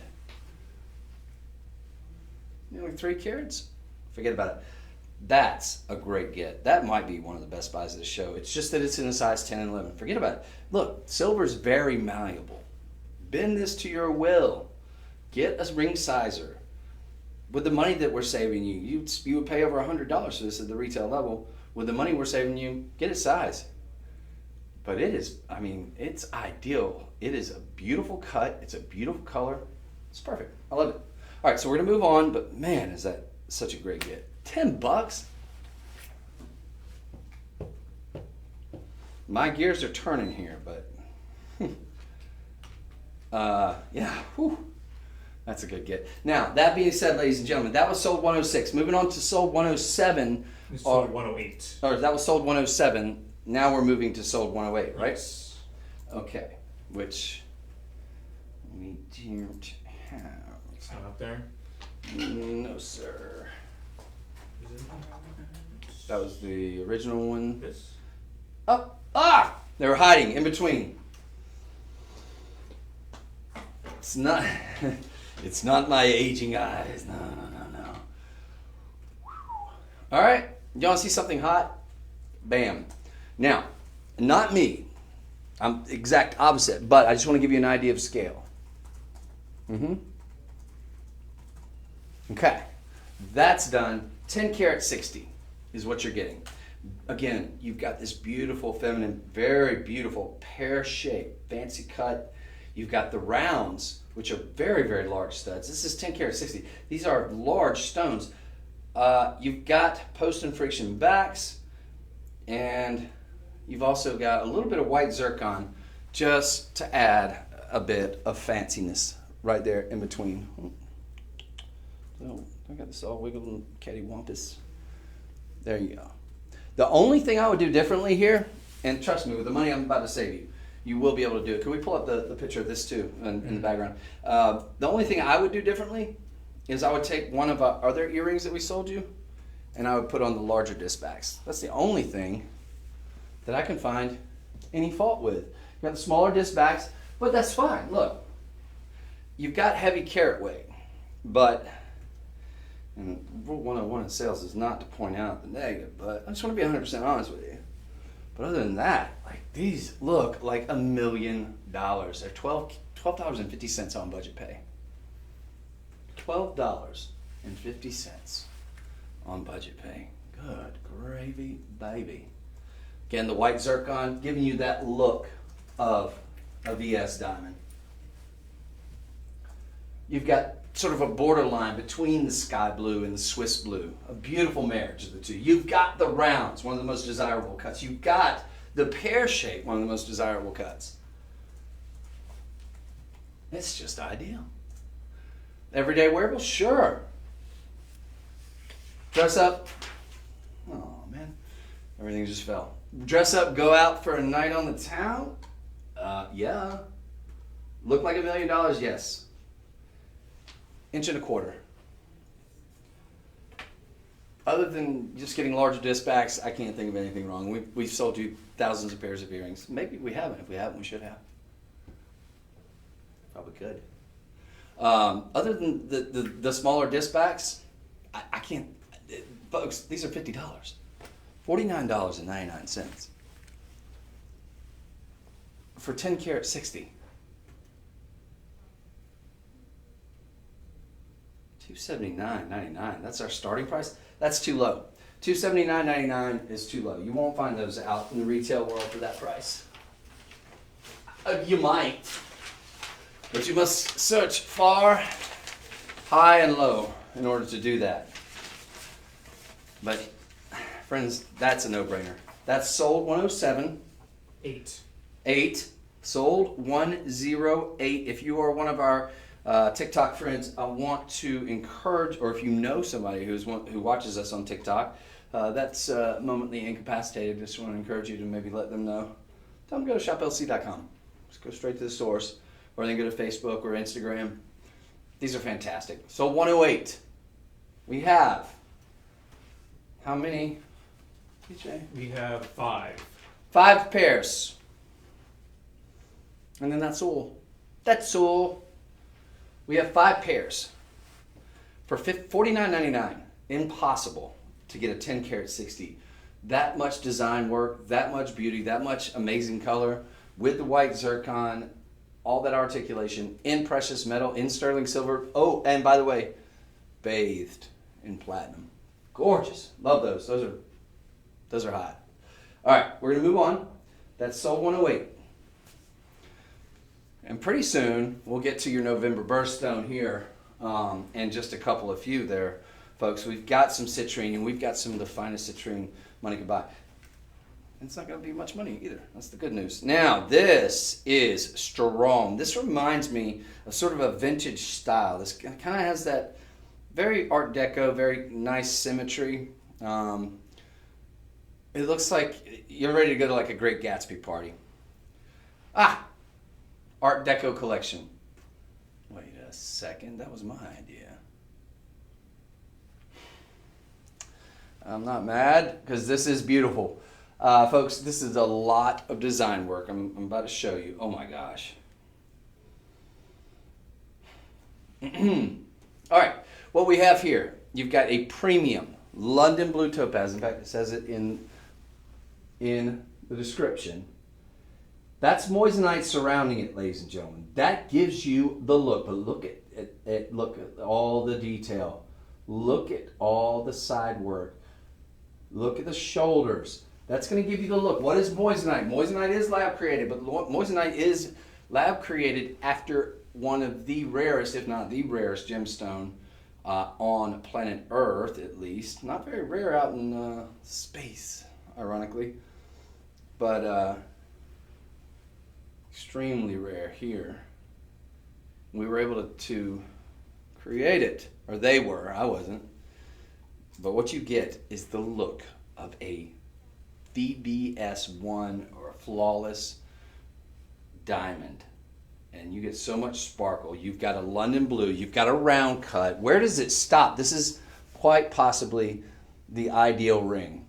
Nearly 3 carats? Forget about it. That's a great get. That might be one of the best buys of the show. It's just that it's in a size 10 and 11. Forget about it. Look, silver's very malleable. Bend this to your will. Get a ring sizer. With the money that we're saving you, you would pay over $100 for this at the retail level. With the money we're saving you, get it sized. But it is, I mean, it's ideal. It is a beautiful cut. It's a beautiful color. It's perfect. I love it. All right, so we're gonna move on, but man, is that such a great get. $10? My gears are turning here, but yeah, whew, that's a good get. Now, that being said, ladies and gentlemen, that was sold 106. Moving on to sold 107. It's sold 108. Or that was sold 107. Now we're moving to sold 108, right? Yes. Okay, which we don't have. It's not up there. No, sir. Is it? That was the original one. This. Oh, they were hiding in between. It's not. It's not my aging eyes. No. All right, you want to see something hot? Bam. Now, not me. I'm exact opposite, but I just want to give you an idea of scale. Okay, that's done. 10 karat 60 is what you're getting. Again, you've got this beautiful, feminine, very beautiful pear shape, fancy cut. You've got the rounds, which are very, very large studs. This is 10 karat 60. These are large stones. You've got post and friction backs, and you've also got a little bit of white zircon just to add a bit of fanciness right there in between. Oh, I got this all wiggling cattywampus. There you go. The only thing I would do differently here, and trust me, with the money I'm about to save you, you will be able to do it. Can we pull up the picture of this too in the background? The only thing I would do differently is I would take one of our other earrings that we sold you, and I would put on the larger disc backs. That's the only thing that I can find any fault with. You got the smaller disc backs, but that's fine. Look, you've got heavy carat weight, but and rule 101 in sales is not to point out the negative, but I just want to be 100% honest with you. But other than that, like, these look like $1 million. They're $12.50 on budget pay. $12.50 on budget pay. Good gravy, baby. Again, the white zircon giving you that look of a VS diamond. You've got sort of a borderline between the sky blue and the Swiss blue. A beautiful marriage of the two. You've got the rounds, one of the most desirable cuts. You've got the pear shape, one of the most desirable cuts. It's just ideal. Everyday wearable? Sure. Dress up. Oh, man. Everything just fell. Dress up, go out for a night on the town? Yeah. Look like $1 million? Yes. 1.25 inches. Other than just getting larger disc backs, I can't think of anything wrong. We've sold you thousands of pairs of earrings. Maybe we haven't. If we haven't, we should have. Probably could. Other than the smaller disc backs, I can't. Folks, these are $50. $49.99 for 10 karat 60. $279.99. That's our starting price. That's too low. $279.99 is too low. You won't find those out in the retail world for that price. You might, but you must search far, high, and low in order to do that. But friends, that's a no-brainer. That's sold 107. 8. Sold 108. If you are one of our TikTok friends, I want to encourage, or if you know somebody who watches us on TikTok that's momently incapacitated, just want to encourage you to maybe let them know. Tell them to go to shoplc.com. Just go straight to the source, or then go to Facebook or Instagram. These are fantastic. So 108. We have how many, TJ? We have 5. 5 pairs. And then that's all. That's all. We have 5 pairs for $49.99. Impossible to get a 10 karat 60. That much design work, that much beauty, that much amazing color with the white zircon, all that articulation in precious metal, in sterling silver. Oh, and by the way, bathed in platinum. Gorgeous. Love those. Those are hot. All right, we're going to move on. That's sold 108. And pretty soon, we'll get to your November birthstone here and just a couple of few there, folks. We've got some citrine, and we've got some of the finest citrine money could buy. It's not going to be much money either. That's the good news. Now, this is strong. This reminds me of sort of a vintage style. This kind of has that very Art Deco, very nice symmetry. It looks like you're ready to go to like a Great Gatsby party. Art Deco collection. Wait a second, that was my idea. I'm not mad because this is beautiful. Folks, this is a lot of design work. I'm about to show you. Oh my gosh. All right, what we have here, you've got a premium London blue topaz. In fact, it says it in the description. That's moissanite surrounding it, ladies and gentlemen. That gives you the look. But look at all the detail. Look at all the side work. Look at the shoulders. That's going to give you the look. What is moissanite? Moissanite is lab created, but moissanite is lab created after one of the rarest, if not the rarest, gemstone on planet Earth, at least. Not very rare out in space, ironically, but extremely rare here. We were able to create it, or they were, I wasn't. But what you get is the look of a VBS1 or a flawless diamond. And you get so much sparkle. You've got a London blue, you've got a round cut. Where does it stop? This is quite possibly the ideal ring.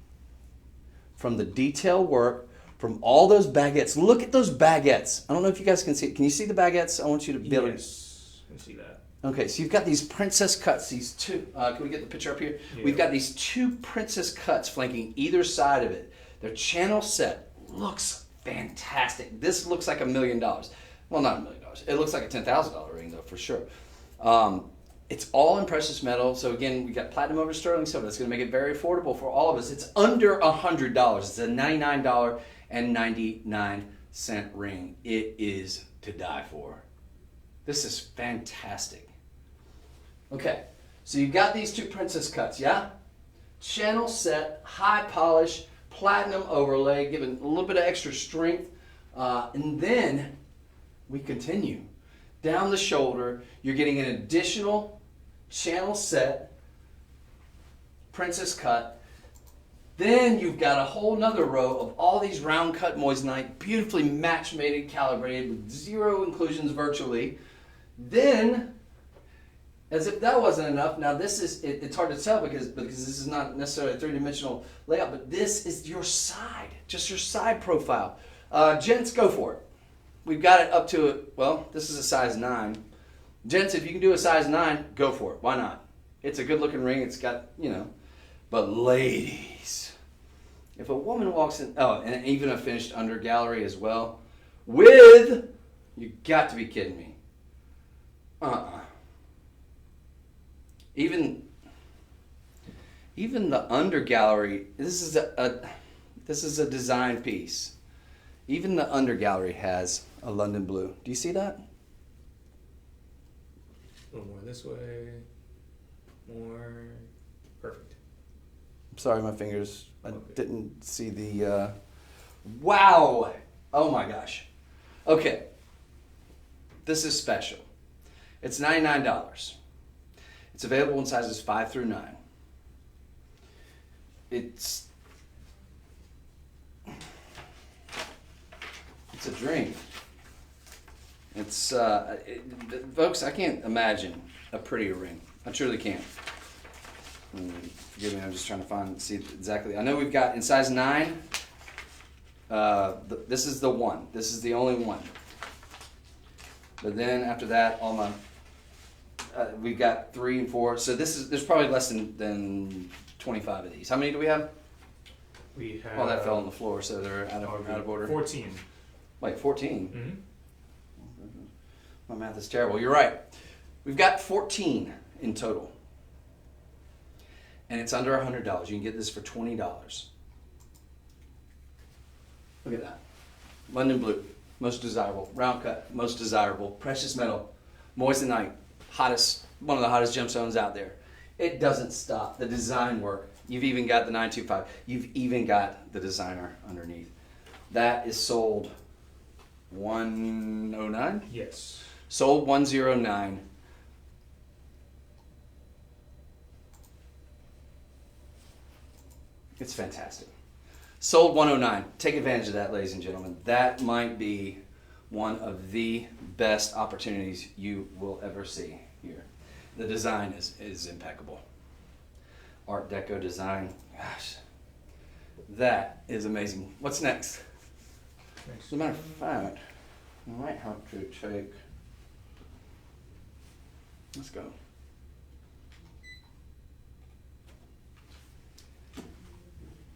From the detail work, from all those baguettes. Look at those baguettes. I don't know if you guys can see it. Can you see the baguettes? I want you to be able to. Yes, I can see that. Okay, so you've got these princess cuts, these two. Can we get the picture up here? Yeah. We've got these two princess cuts flanking either side of it. Their channel set looks fantastic. This looks like $1 million. Well, not $1 million. It looks like a $10,000 ring, though, for sure. It's all in precious metal. So again, we got platinum over sterling silver. That's going to make it very affordable for all of us. It's under $100. It's a $99.99 ring. It is to die for. This is fantastic. Okay, so you've got these two princess cuts, yeah? Channel set, high polish, platinum overlay, giving a little bit of extra strength. And then we continue. Down the shoulder, you're getting an additional channel set, princess cut. Then you've got a whole nother row of all these round cut moissanite, beautifully match mated, calibrated with zero inclusions virtually. Then, as if that wasn't enough, now this is, it's hard to tell because this is not necessarily a three-dimensional layout, but this is your side, just your side profile. Gents, go for it. We've got it up to, well, this is a size 9. Gents, if you can do a size 9, go for it. Why not? It's a good-looking ring. It's got, But ladies, if a woman walks in, and even a finished under gallery as well, you got to be kidding me. Even the under gallery, this is a design piece. Even the under gallery has a London blue. Do you see that? A little more this way. More. Perfect. I'm sorry, my fingers. I didn't see the. Wow! Oh my gosh. Okay. This is special. It's $99. It's available in sizes 5 through 9. It's a dream. It's folks, I can't imagine a prettier ring. I truly can't. Forgive me, I'm just trying to see exactly. I know we've got in size 9. This is the one. This is the only one. But then after that, all my we've got 3 and 4. So there's probably less than 25 of these. How many do we have? We have. Well, that fell on the floor, so they're out of order. 14. Wait, 14? Mm-hmm. My math is terrible. You're right. We've got 14 in total. And it's under $100. You can get this for $20. Look at that. London blue, most desirable. Round cut, most desirable. Precious metal, moissanite, one of the hottest gemstones out there. It doesn't stop. The design work. You've even got the 925. You've even got the designer underneath. That is sold 109? Yes. Sold 109. It's fantastic. Sold 109. Take advantage of that, ladies and gentlemen. That might be one of the best opportunities you will ever see here. The design is impeccable. Art Deco design. Gosh, that is amazing. What's next? As a matter of fact, I might have to take. Let's go.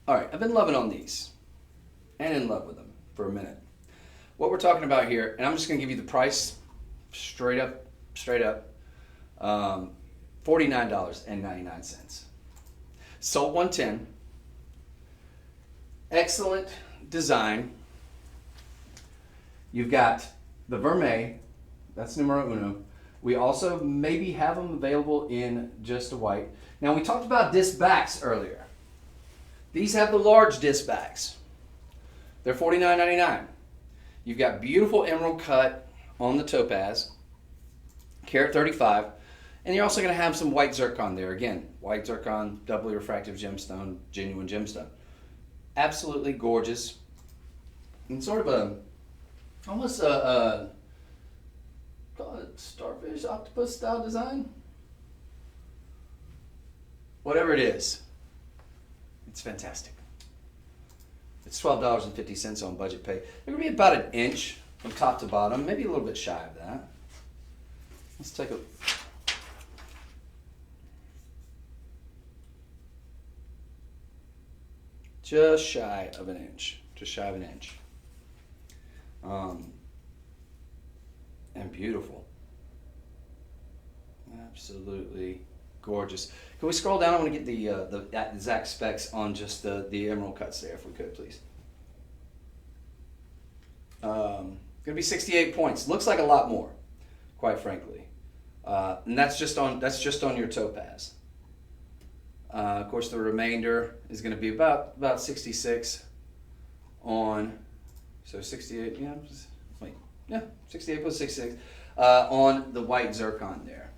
All right, I've been loving on these and in love with them for a minute. What we're talking about here, and I'm just going to give you the price straight up, $49.99. Sold 110. Excellent design. You've got the vermeil, that's numero uno. We also maybe have them available in just a white. Now we talked about disc backs earlier. These have the large disc backs. They're $49.99. You've got beautiful emerald cut on the topaz, carat 35, and you're also going to have some white zircon there. Again, white zircon, doubly refractive gemstone, genuine gemstone. Absolutely gorgeous. And sort of almost a call it starfish, octopus style design. Whatever it is, it's fantastic. It's $12.50 on budget pay. They're going to be about an inch from top to bottom, maybe a little bit shy of that. Let's take a just shy of an inch. And beautiful. Absolutely gorgeous. Can we scroll down? I want to get the exact specs on just the emerald cuts there, if we could, please. Going to be 68 points. Looks like a lot more, quite frankly. And that's just on your topaz. Of course, the remainder is going to be about 66 on. So 68, yeah, 68 plus 66 on the white zircon there.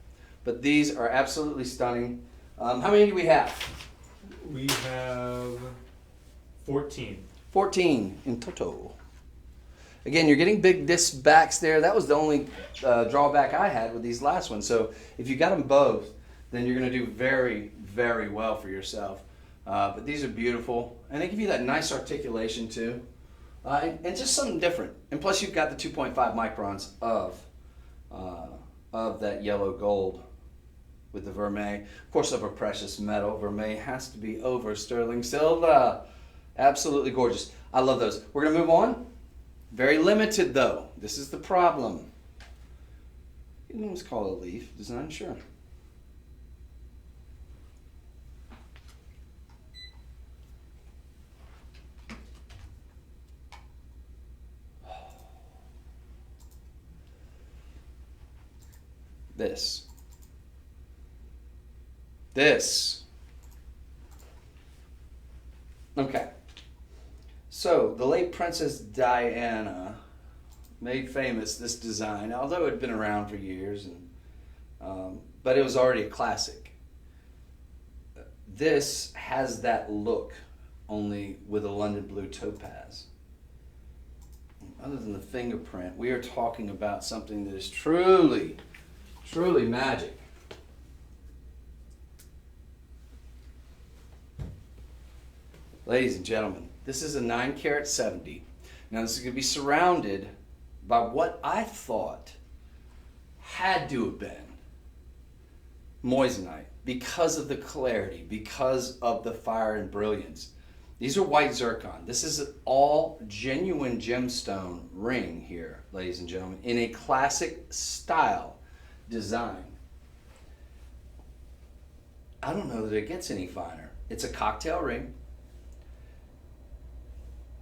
But these are absolutely stunning. How many do we have? We have 14. 14 in total. Again, you're getting big disc backs there. That was the only drawback I had with these last ones. So if you got them both, then you're going to do very, very well for yourself. But these are beautiful. And they give you that nice articulation too. And just something different. And plus you've got the 2.5 microns of that yellow gold with the vermeil. Of course, of a precious metal. Vermeil has to be over sterling silver. Absolutely gorgeous. I love those. We're going to move on. Very limited though. This is the problem. You can almost call it a leaf design, sure. This. Okay. So, the late Princess Diana made famous this design, although it had been around for years, but it was already a classic. This has that look, only with a London blue topaz. Other than the fingerprint, we are talking about something that is truly, truly magic. Ladies and gentlemen, this is a 9 carat 70. Now this is going to be surrounded by what I thought had to have been moissanite because of the clarity, because of the fire and brilliance. These are white zircon. This is an all genuine gemstone ring here, ladies and gentlemen, in a classic style design. I don't know that it gets any finer. It's a cocktail ring.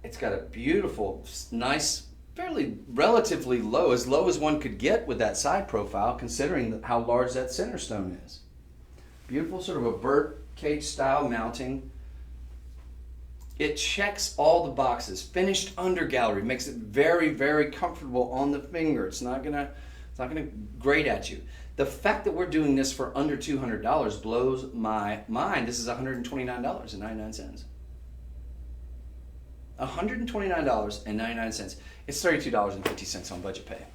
It's got a beautiful, nice fairly relatively low as one could get with that side profile, considering how large that center stone is. Beautiful, sort of a bird cage style mounting. It checks all the boxes. Finished under gallery makes it very, very comfortable on the finger. It's not gonna grate at you. The fact that we're doing this for under $200 blows my mind. This is $129.99. $129.99. It's $32.50 on budget pay.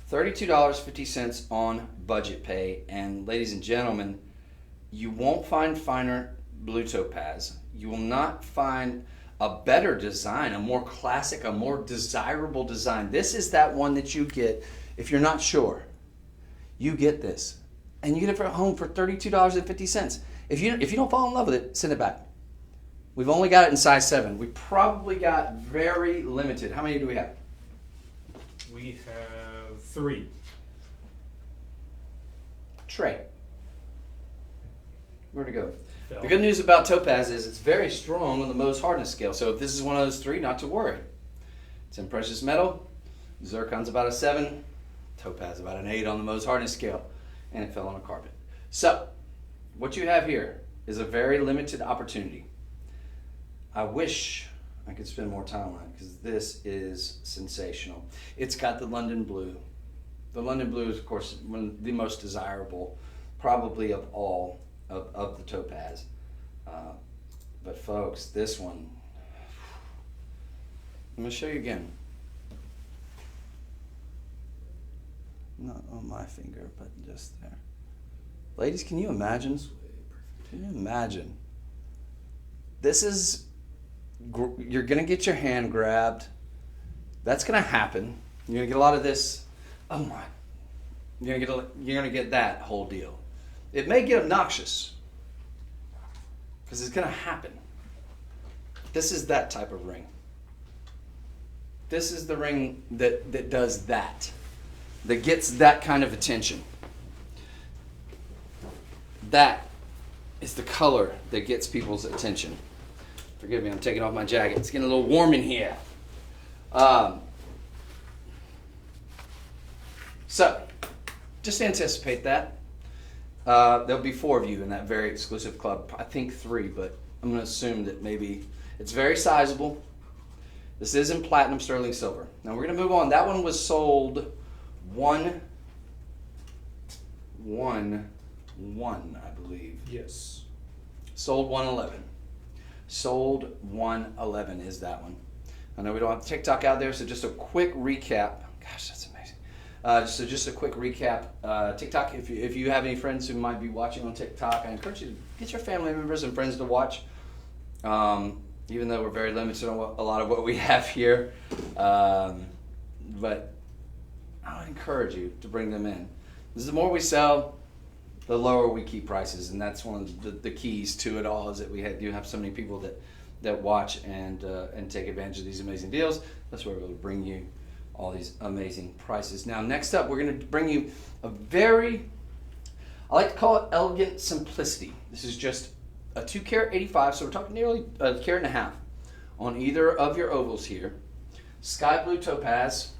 $32.50 on budget pay. And ladies and gentlemen, you won't find finer blue topaz. You will not find a better design, a more classic, a more desirable design. This is that one that you get if you're not sure. You get this. And you get it for home for $32.50. If you don't fall in love with it, send it back. We've only got it in size 7. We probably got very limited. How many do we have? We have 3. Trey. Where'd it go? Fell. The good news about topaz is it's very strong on the Mohs hardness scale. So if this is one of those 3, not to worry. It's in precious metal. Zircon's about a 7. Topaz about an 8 on the Mohs hardness scale. And it fell on a carpet. So what you have here is a very limited opportunity. I wish I could spend more time on it because this is sensational. It's got the London blue. The London blue is, of course, one of the most desirable, probably of all of the topaz. But folks, this one, I'm going to show you again. Not on my finger, but just there. Ladies, can you imagine? Can you imagine? This is, you're going to get your hand grabbed. That's going to happen. You're going to get a lot of this. Oh my. You're going to get that whole deal. It may get obnoxious because it's going to happen. This is that type of ring. This is the ring that does that gets that kind of attention. That is the color that gets people's attention. Forgive me, I'm taking off my jacket. It's getting a little warm in here. So, just anticipate that. There'll be 4 of you in that very exclusive club. I think 3, but I'm going to assume that maybe it's very sizable. This is in platinum sterling silver. Now we're going to move on. That one was sold 1-1, I believe. Yes. Sold 111. Sold 111 is that one. I know we don't have TikTok out there, so just a quick recap. Gosh, that's amazing. Just a quick recap. TikTok, if you have any friends who might be watching on TikTok, I encourage you to get your family members and friends to watch. Even though we're very limited on a lot of what we have here. But I would encourage you to bring them in. Because the more we sell, the lower we keep prices, and that's one of the keys to it all. Is that we do have so many people that watch and take advantage of these amazing deals. That's why we're able to bring you all these amazing prices. Now, next up, we're going to bring you a very, I like to call it elegant simplicity. This is just a 2 carat 85, so we're talking nearly a carat and a half on either of your ovals here. Sky blue topaz.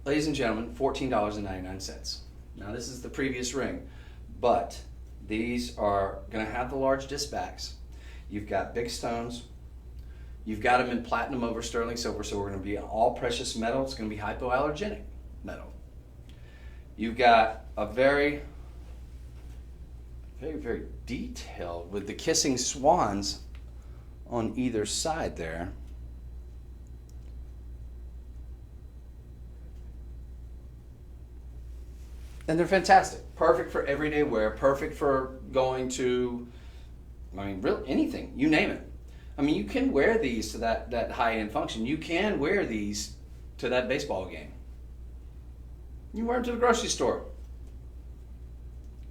Ladies and gentlemen, $14.99. Now this is the previous ring, but these are going to have the large disc backs. You've got big stones. You've got them in platinum over sterling silver, so we're going to be all precious metal. It's going to be hypoallergenic metal. You've got a very, very, very detailed with the kissing swans on either side there. And they're fantastic. Perfect for everyday wear. Perfect for going to, really anything. You name it. You can wear these to that high-end function. You can wear these to that baseball game. You wear them to the grocery store.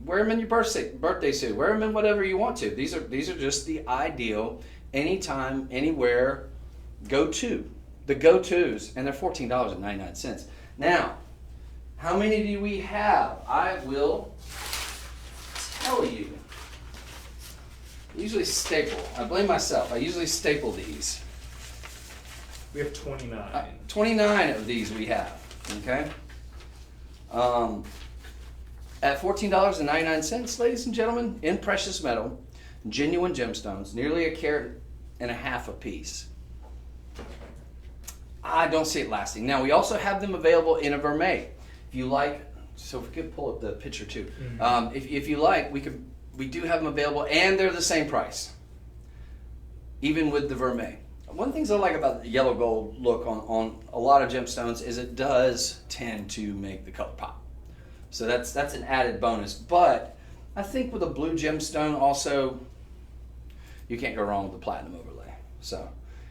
Wear them in your birthday suit. Wear them in whatever you want to. These are just the ideal anytime, anywhere go-to. The go-tos, and they're $14.99. Now, how many do we have? I will tell you. I usually staple. I blame myself. I usually staple these. We have 29. 29 of these we have, okay? At $14.99, ladies and gentlemen, in precious metal, genuine gemstones, nearly 1.5 carats a piece. I don't see it lasting. Now, we also have them available in a vermeil. If you like, so if we could pull up the picture too. Mm-hmm. If you like, we do have them available, and they're the same price, even with the vermeil. One of the things I like about the yellow gold look on a lot of gemstones is it does tend to make the color pop. So that's an added bonus. But I think with a blue gemstone also, you can't go wrong with the platinum overlay. So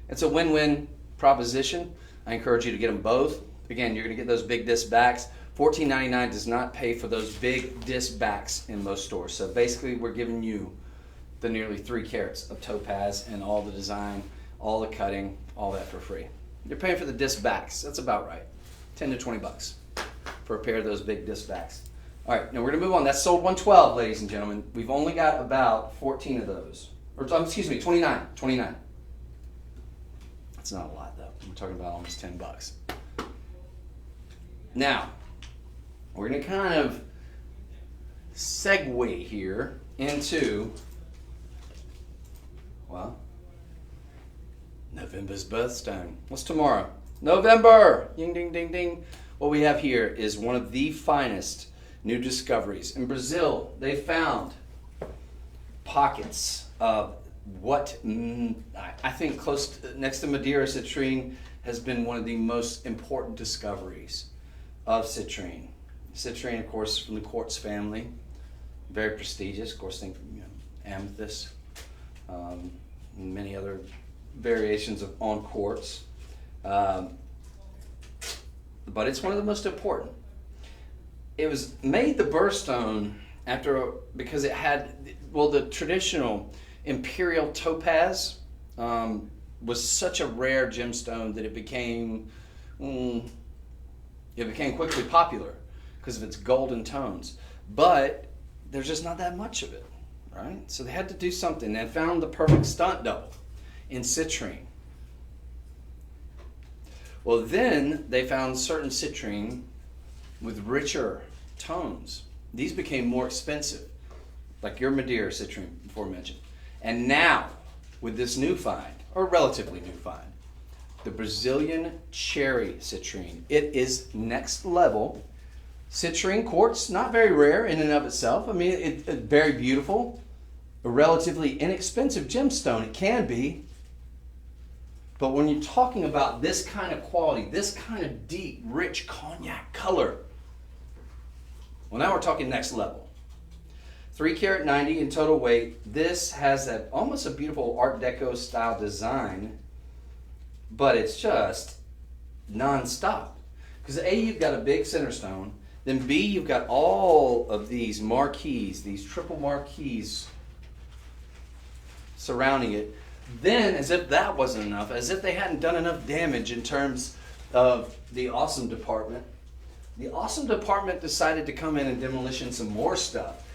it's a win-win proposition. I encourage you to get them both. Again, you're going to get those big disc backs. $14.99 does not pay for those big disc backs in most stores. So basically, we're giving you the nearly 3 carats of topaz and all the design, all the cutting, all that for free. You're paying for the disc backs. That's about right. 10 to 20 bucks for a pair of those big disc backs. All right, now we're going to move on. That's sold 112, ladies and gentlemen. We've only got about 14 of those. Or, excuse me, 29. 29. That's not a lot, though. We're talking about almost 10 bucks. Now, we're going to kind of segue here into, well, November's birthstone. What's tomorrow? November! Ding, ding, ding, ding. What we have here is one of the finest new discoveries. In Brazil, they found pockets of what I think next to Madeira citrine has been one of the most important discoveries of citrine. Citrine, of course, from the quartz family, very prestigious. Of course, think amethyst, and many other variations on quartz. But it's one of the most important. It was made the birthstone because it had, well, the traditional imperial topaz was such a rare gemstone that it became quickly popular because of its golden tones. But there's just not that much of it, right? So they had to do something. They found the perfect stunt double in citrine. Well, then they found certain citrine with richer tones. These became more expensive, like your Madeira citrine before mentioned. And now, with this new find, or relatively new find, the Brazilian cherry citrine. It is next level. Citrine quartz, not very rare in and of itself. I mean, it's very beautiful, a relatively inexpensive gemstone. It can be. But when you're talking about this kind of quality, this kind of deep, rich cognac color, well, now we're talking next level. 3 carat 90 in total weight. This has almost a beautiful Art Deco style design, but it's just non-stop. Because A, you've got a big center stone, then B, you've got all of these marquees, these triple marquees surrounding it. Then, as if that wasn't enough, as if they hadn't done enough damage in terms of the awesome department, the awesome department decided to come in and demolition some more stuff.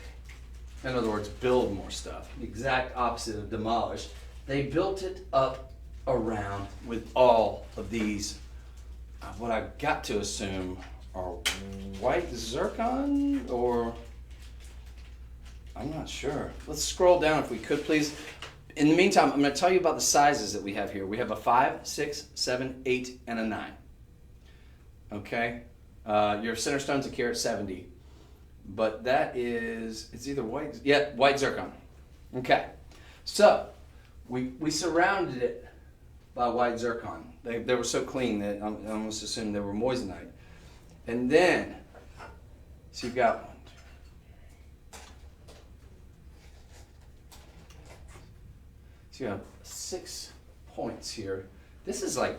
In other words, build more stuff. The exact opposite of demolish. They built it up around with all of these, what I've got to assume are white zircon, or I'm not sure. Let's scroll down if we could, please. In the meantime, I'm going to tell you about the sizes that we have here. We have a 5, 6, 7, 8, and a 9. Okay? Your center stone's a carat 70. But that is, it's either white, yeah, white zircon. Okay. So, we surrounded it by white zircon. They were so clean that I almost assumed they were moissanite. And then, so you've got 1, 2. So you have 6 points here. This is a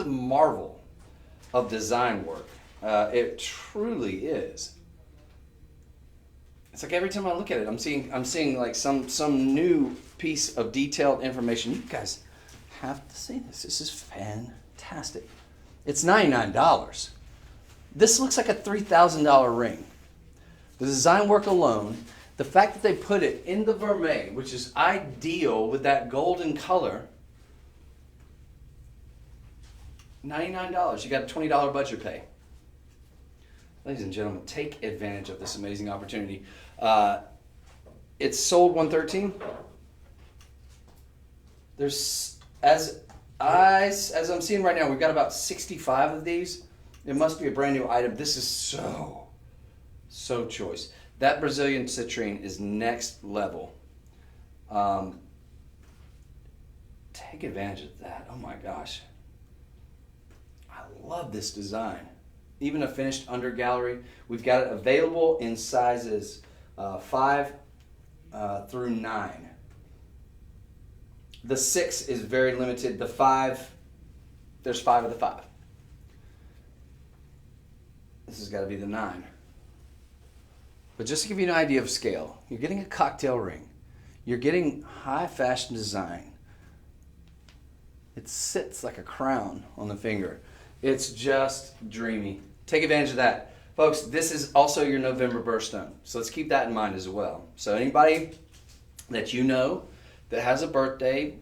marvel of design work. It truly is. It's like every time I look at it, I'm seeing like some new piece of detailed information. You guys have to see this. This is fantastic. It's $99. This looks like a $3,000 ring. The design work alone, the fact that they put it in the vermeil, which is ideal with that golden color, $99. You got a $20 budget pay. Ladies and gentlemen, take advantage of this amazing opportunity. It's sold 113. There's as I'm seeing right now, we've got about 65 of these. It must be a brand new item. This is so choice. That Brazilian citrine is next level. Take advantage of that. Oh my gosh. I love this design. Even a finished under gallery. We've got it available in sizes 5 through 9. The 6 is very limited. The 5, there's 5 of the 5. This has got to be the 9. But just to give you an idea of scale, you're getting a cocktail ring. You're getting high fashion design. It sits like a crown on the finger. It's just dreamy. Take advantage of that. Folks, this is also your November birthstone. So let's keep that in mind as well. So anybody that you know that has a birthday,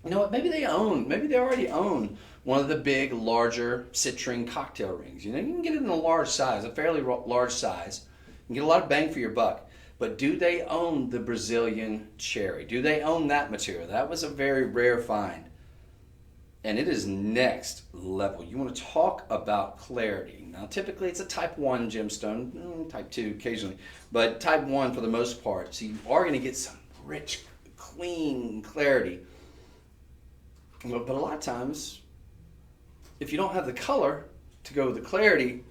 you know what, maybe they already own one of the big, larger citrine cocktail rings. You know, you can get it in a large size, a fairly large size. You can get a lot of bang for your buck. But do they own the Brazilian cherry? Do they own that material? That was a very rare find. And it is next level. You want to talk about clarity. Now, typically it's a type 1 gemstone, type 2 occasionally, but type 1 for the most part. So you are going to get some rich, clean clarity. But a lot of times, if you don't have the color to go with the clarity,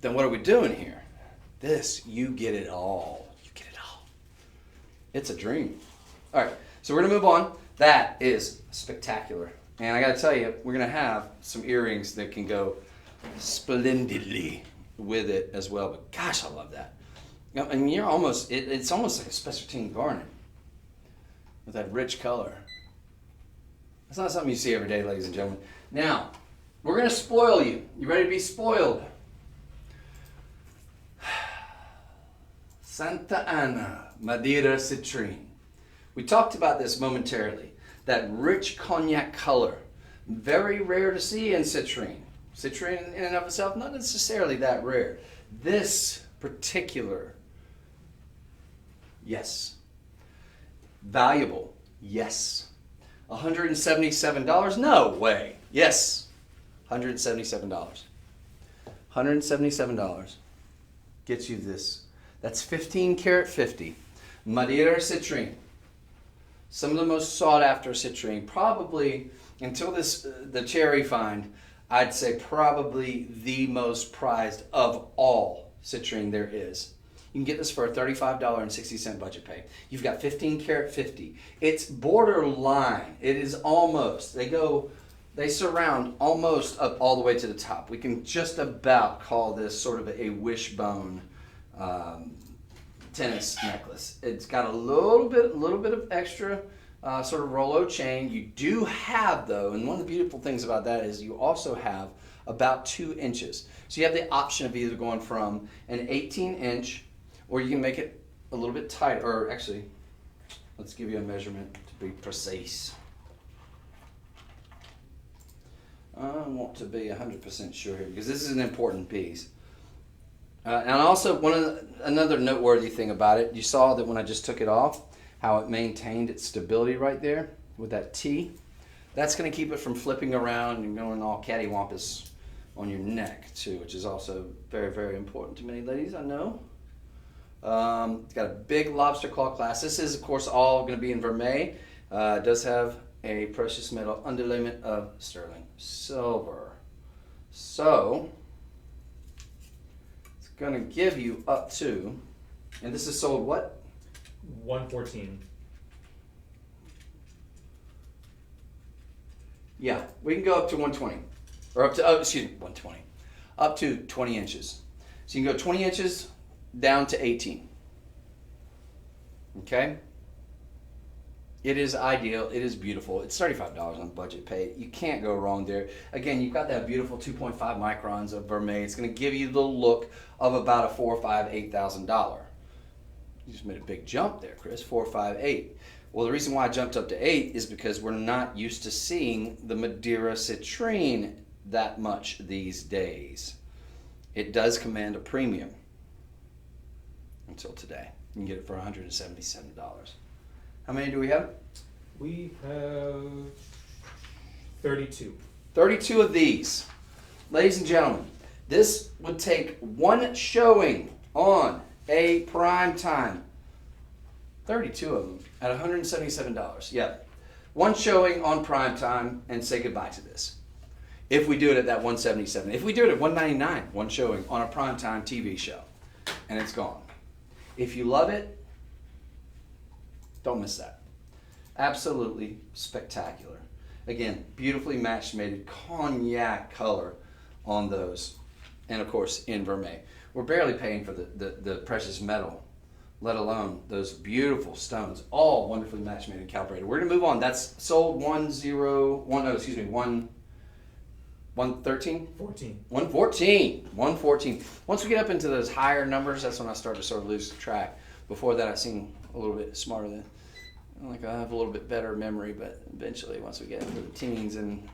then what are we doing here? This, you get it all. You get it all. It's a dream. All right, so we're going to move on. That is spectacular. And I got to tell you, we're going to have some earrings that can go splendidly with it as well. But gosh, I love that. You know, and you're almost, it's almost like a spessartine garnet with that rich color. That's not something you see every day, ladies and gentlemen. Now, we're going to spoil you. You ready to be spoiled? Santa Ana Madeira Citrine. We talked about this momentarily. That rich cognac color. Very rare to see in citrine. Citrine in and of itself, not necessarily that rare. This particular, yes. Valuable, yes. $177? No way. Yes. $177. $177 gets you this. That's 15 karat 50. Madeira citrine. Some of the most sought after citrine. Probably, until the cherry find, I'd say probably the most prized of all citrine there is. You can get this for a $35.60 budget pay. You've got 15 karat 50. It's borderline. It is almost. They surround almost up all the way to the top. We can just about call this sort of a wishbone tennis necklace. It's got a little bit of extra sort of Rolo chain. You do have, though, and one of the beautiful things about that is you also have about 2 inches. So you have the option of either going from an 18-inch, or you can make it a little bit tighter. Or actually, let's give you a measurement to be precise. I want to be 100% sure here because this is an important piece. And also, another noteworthy thing about it, you saw that when I just took it off, how it maintained its stability right there with that T. That's going to keep it from flipping around and going all cattywampus on your neck too, which is also very, very important to many ladies, I know. It's got a big lobster claw clasp. This is, of course, all going to be in vermeil. It does have a precious metal underlayment of sterling silver. So it's going to give you up to, and this is sold what? 114. Yeah, we can go up to 120, or up to 120, up to 20 inches. So you can go 20 inches down to 18. Okay. It is ideal. It is beautiful. It's $35 on budget pay. You can't go wrong there. Again, you've got that beautiful 2.5 microns of vermeil. It's going to give you the look of about a $4,000, $5,000, $8,000. You just made a big jump there, Chris. 4, 5, 8. Well, the reason why I jumped up to 8 is because we're not used to seeing the Madeira citrine that much these days. It does command a premium until today. You can get it for $177. How many do we have? We have 32. 32 of these. Ladies and gentlemen, this would take one showing on a prime time. 32 of them at $177. Yeah. One showing on prime time and say goodbye to this. If we do it at that $177. If we do it at $199, one showing on a prime time TV show, and it's gone. If you love it, don't miss that. Absolutely spectacular. Again, beautifully matched mated cognac color on those. And of course, in vermeil. We're barely paying for the precious metal, let alone those beautiful stones, all wonderfully matched mated and calibrated. We're going to move on. That's sold 113? 14. 114. Once we get up into those higher numbers, that's when I start to sort of lose track. Before that, I seem a little bit smarter than, like I have a little bit better memory, but eventually once we get into the teens and it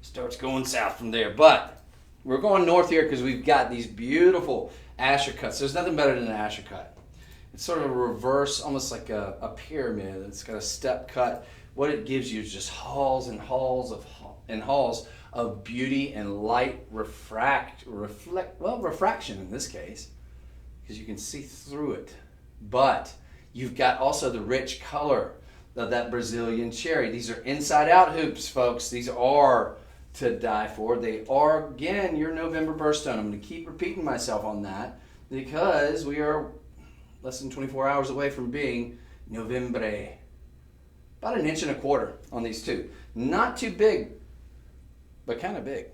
starts going south from there. But we're going north here because we've got these beautiful Asher cuts. There's nothing better than an Asher cut. It's sort of a reverse, almost like a pyramid. It's got a step cut. What it gives you is just halls and halls of beauty and light refraction in this case, because you can see through it. But you've got also the rich color of that Brazilian cherry. These are inside out hoops, folks. These are to die for. They are, again, your November birthstone. I'm going to keep repeating myself on that because we are less than 24 hours away from being Novembre. About 1.25 inches on these two. Not too big, but kind of big.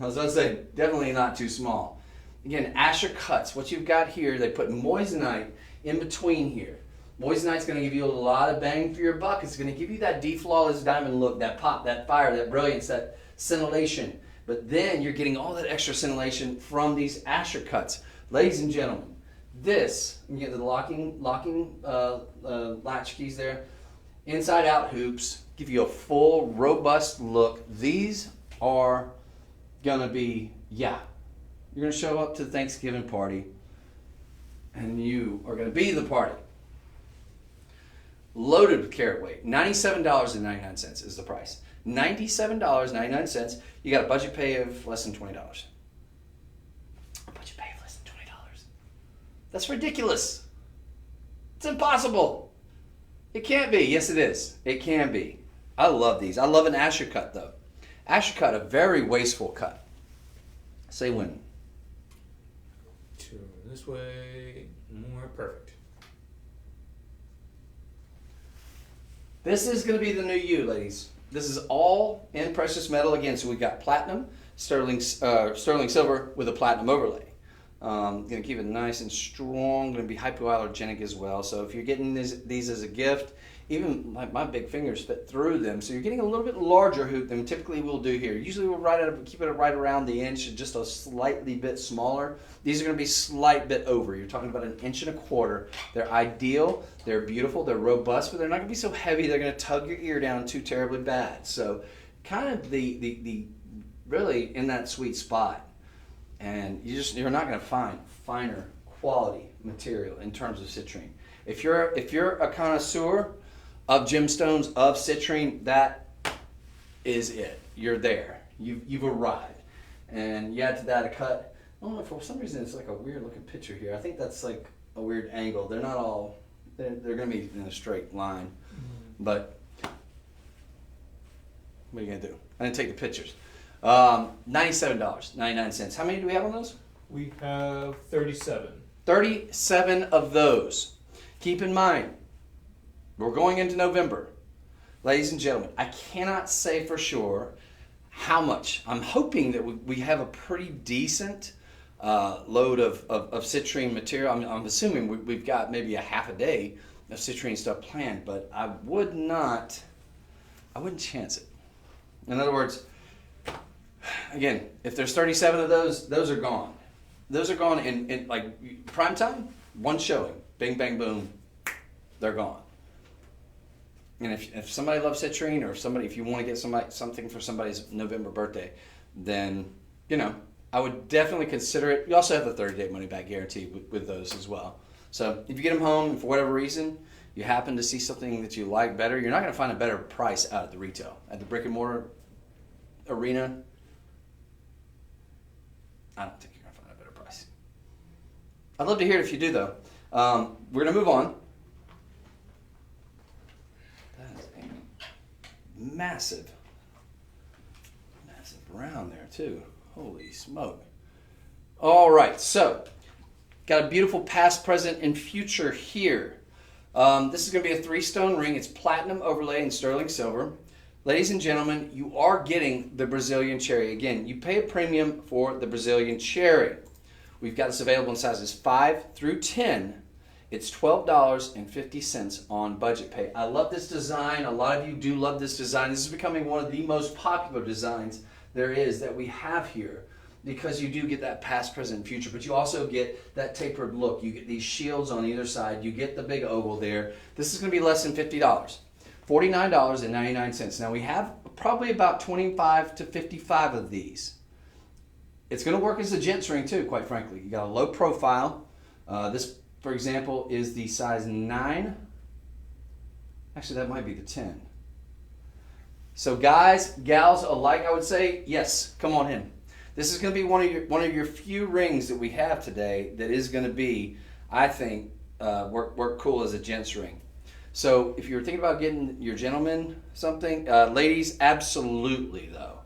I was going to say, definitely not too small. Again, Asher cuts. What you've got here, they put moissanite in between here. Moissanite's going to give you a lot of bang for your buck. It's going to give you that deflawless diamond look, that pop, that fire, that brilliance, that scintillation. But then you're getting all that extra scintillation from these Asher cuts. Ladies and gentlemen, this, you get the locking latch keys there. Inside out hoops give you a full, robust look. These are gonna be, you're gonna show up to the Thanksgiving party and you are gonna be the party. Loaded with carat weight. $97.99 is the price. $97.99. You got a budget pay of less than $20. A budget pay of less than $20. That's ridiculous. It's impossible. It can't be. Yes, it is. It can be. I love these. I love an Asher cut, though. Asher cut, a very wasteful cut. Say when. Turn this way. More perfect. This is going to be the new you, ladies. This is all in precious metal again. So we've got platinum, sterling silver with a platinum overlay. Going to keep it nice and strong. Going to be hypoallergenic as well. So if you're getting these as a gift, even my big fingers fit through them. So you're getting a little bit larger hoop than typically we'll do here. Usually we'll keep it right around the inch, just a slightly bit smaller. These are going to be slight bit over. You're talking about 1.25 inches. They're ideal. They're beautiful. They're robust, but they're not going to be so heavy they're going to tug your ear down too terribly bad. So kind of the really in that sweet spot. And you're not going to find finer quality material in terms of citrine. If you're a connoisseur of gemstones, of citrine, that is it. You're there. You've arrived. And you add to that a cut. I don't know, for some reason it's like a weird looking picture here. I think that's like a weird angle. They're not all, they're going to be in a straight line. But what are you going to do? I didn't take the pictures. $97.99. How many do we have on those? We have 37. 37 of those. Keep in mind, we're going into November. Ladies and gentlemen, I cannot say for sure how much. I'm hoping that we have a pretty decent load of citrine material. I'm assuming we've got maybe a half a day of citrine stuff planned, but I wouldn't chance it. In other words, again, if there's 37 of those are gone. Those are gone in like prime time, one showing, bing, bang, boom, they're gone. And if somebody loves citrine, or if you want to get something for somebody's November birthday, then, I would definitely consider it. You also have the 30-day money-back guarantee with those as well. So if you get them home and for whatever reason you happen to see something that you like better, you're not going to find a better price out at the retail. At the brick and mortar arena, I don't think you're going to find a better price. I'd love to hear it if you do, though. We're going to move on. That is a massive round there, too. Holy smoke. All right, so got a beautiful past, present, and future here. This is going to be a 3-stone ring. It's platinum overlay in sterling silver. Ladies and gentlemen, you are getting the Brazilian cherry. Again, you pay a premium for the Brazilian cherry. We've got this available in sizes 5 through 10. It's $12.50 on budget pay. I love this design. A lot of you do love this design. This is becoming one of the most popular designs there is that we have here, because you do get that past, present, and future, but you also get that tapered look. You get these shields on either side. You get the big oval there. This is going to be less than $50. $49.99. Now we have probably about 25 to 55 of these. It's going to work as a gent's ring too, quite frankly. You got a low profile. This, for example, is the size 9. Actually, that might be the 10. So guys, gals alike, I would say, yes, come on in. This is going to be one of your few rings that we have today that is going to be, I think, work cool as a gent's ring. So if you're thinking about getting your gentleman something, ladies, absolutely though.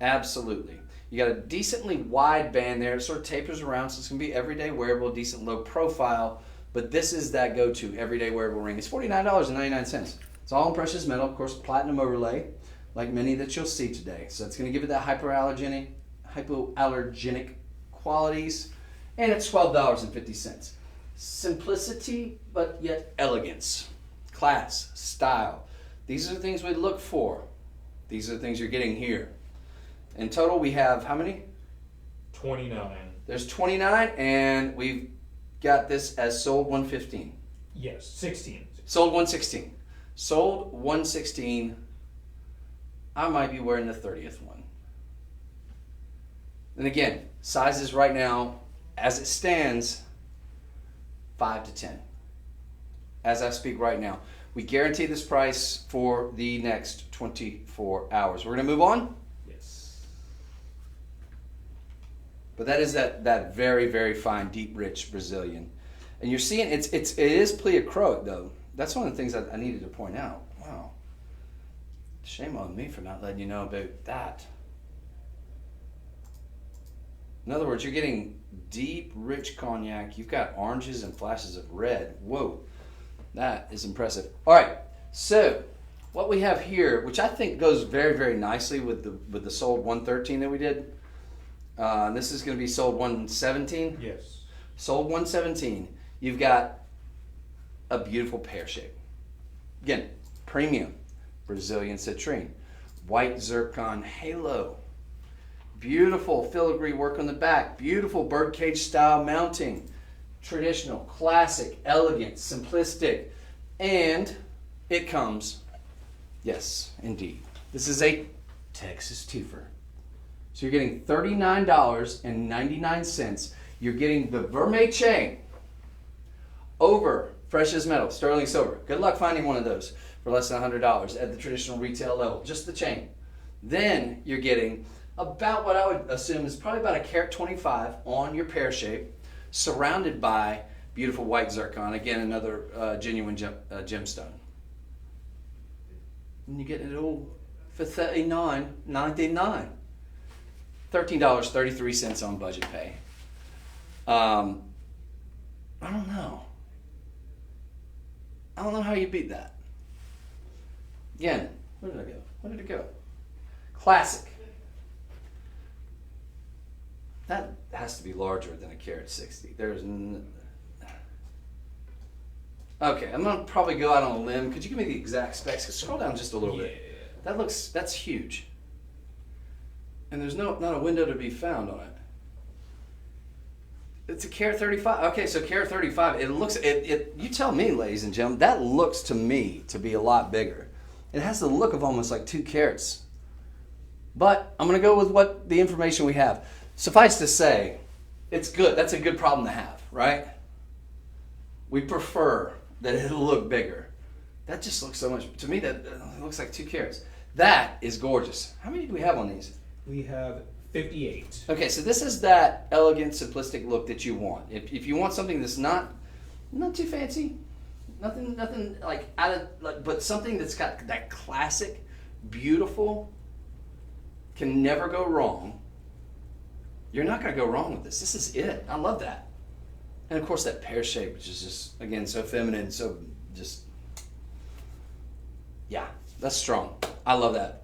Absolutely. You got a decently wide band there. It sort of tapers around, so it's going to be everyday wearable, decent low profile. But this is that go-to everyday wearable ring. It's $49.99. It's all in precious metal, of course, platinum overlay, like many that you'll see today. So it's going to give it that hypoallergenic qualities, and it's $12.50. Simplicity, but yet elegance, class, style. These are the things we look for. These are the things you're getting here. In total, we have how many? 29. There's 29, and we've got this as sold 115. Yes, 16. Sold 116. Sold 116. I might be wearing the 30th one. And again, sizes right now, as it stands, 5 to 10. As I speak right now. We guarantee this price for the next 24 hours. We're going to move on. Yes. But that is that very, very fine, deep, rich Brazilian. And you're seeing it is pleochroic though. That's one of the things I needed to point out. Wow. Shame on me for not letting you know about that. In other words, you're getting deep, rich cognac. You've got oranges and flashes of red. Whoa. That is impressive. All right. So what we have here, which I think goes very, very nicely with the sold 113 that we did. This is going to be sold 117. Yes. Sold 117. You've got a beautiful pear shape. Again, premium Brazilian citrine, white zircon halo, beautiful filigree work on the back, beautiful birdcage style mounting, traditional, classic, elegant, simplistic, and it comes, yes, indeed. This is a Texas twofer. So you're getting $39.99. You're getting the Vermeil chain over precious metal, sterling silver. Good luck finding one of those for less than $100 at the traditional retail level, just the chain. Then you're getting about what I would assume is probably about a carat 25 on your pear shape, surrounded by beautiful white zircon. Again, another genuine gemstone. And you get it all for $39.99. $13.33 on budget pay. I don't know. I don't know how you beat that. Again, where did I go? Where did it go? Classic. That has to be larger than a carat 60. Okay, I'm gonna probably go out on a limb. Could you give me the exact specs? Scroll down just a little bit. That's huge. And there's not a window to be found on it. It's a carat 35. Okay, so carat 35. It looks. You tell me, ladies and gentlemen. That looks to me to be a lot bigger. It has the look of almost like 2 carats. But I'm going to go with what the information we have. Suffice to say, it's good. That's a good problem to have, right? We prefer that it'll look bigger. That just looks so much. To me, that looks like 2 carats. That is gorgeous. How many do we have on these? We have 58. Okay, so this is that elegant, simplistic look that you want. If you want something that's not too fancy, nothing like out of, like, but something that's got that classic, beautiful, can never go wrong. You're not going to go wrong with this. This is it. I love that. And of course that pear shape, which is just, again, so feminine, so just, yeah, that's strong. I love that.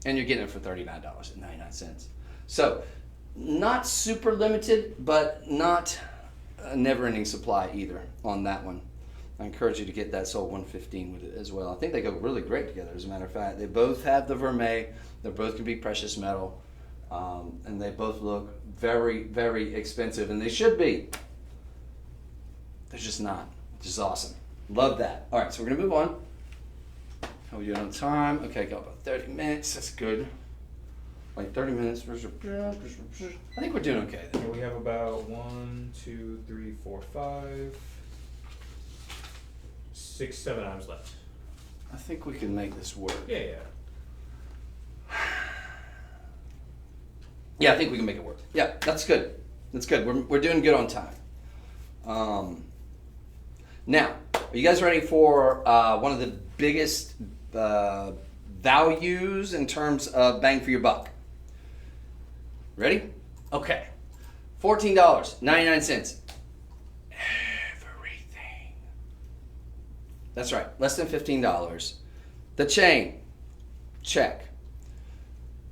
And you're getting it for $39.99. So, not super limited, but not a never-ending supply either on that one. I encourage you to get that sold 115 with it as well. I think they go really great together, as a matter of fact. They both have the vermeil. They both can be precious metal. And they both look very, very expensive. And they should be. They're just not. Which is awesome. Love that. All right, so we're going to move on. How are we doing on time? Okay, got about 30 minutes. That's good. Like 30 minutes. I think we're doing okay then. Here we have about 1, 2, 3, 4, 5, 6, 7 items left. I think we can make this work. Yeah. Yeah, I think we can make it work. Yeah, that's good. That's good. We're doing good on time. Now, are you guys ready for one of the biggest values in terms of bang for your buck? Ready? Okay. $14.99. Everything. That's right. Less than $15. The chain. Check.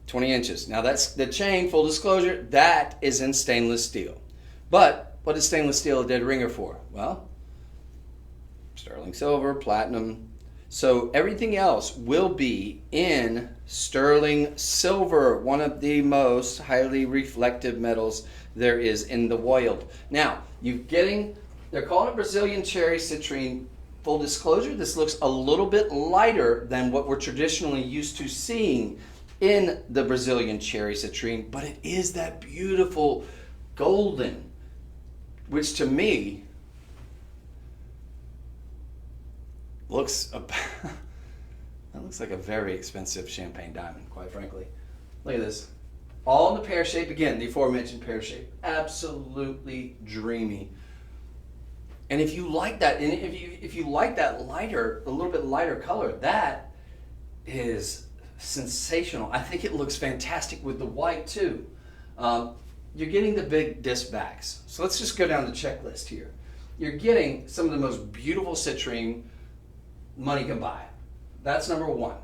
20 inches. Now that's the chain, full disclosure, that is in stainless steel. But what is stainless steel a dead ringer for? Well, sterling silver, platinum. So everything else will be in sterling silver, one of the most highly reflective metals there is in the world. Now, they're calling it Brazilian cherry citrine. Full disclosure, this looks a little bit lighter than what we're traditionally used to seeing in the Brazilian cherry citrine, but it is that beautiful golden, which to me looks that looks like a very expensive champagne diamond, quite frankly. Look at this. All in the pear shape. Again, the aforementioned pear shape. Absolutely dreamy. And if you like that, and if you like that lighter, a little bit lighter color, that is sensational. I think it looks fantastic with the white too. You're getting the big disc backs. So let's just go down the checklist here. You're getting some of the most beautiful citrine money can buy. That's number one.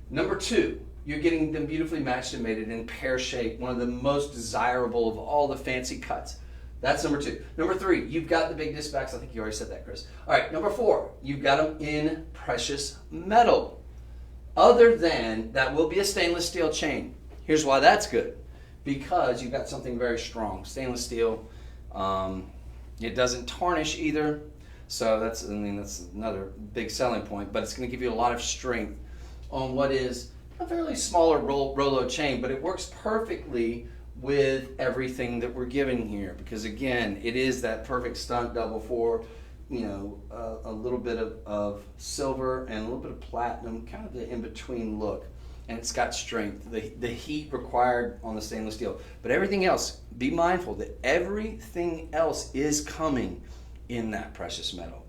Number two, you're getting them beautifully matched and mated in pear shape, one of the most desirable of all the fancy cuts. That's number two. Number three, you've got the big disc backs. I think you already said that, Chris. All right, number four, you've got them in precious metal. Other than that will be a stainless steel chain. Here's why that's good. Because you've got something very strong. Stainless steel, it doesn't tarnish either. So that's another big selling point, but it's going to give you a lot of strength on what is a fairly smaller Rolo chain, but it works perfectly with everything that we're giving here, because again, it is that perfect stunt double for, a little bit of silver and a little bit of platinum, kind of the in-between look, and it's got strength, the heat required on the stainless steel. But everything else, be mindful that everything else is coming in that precious metal.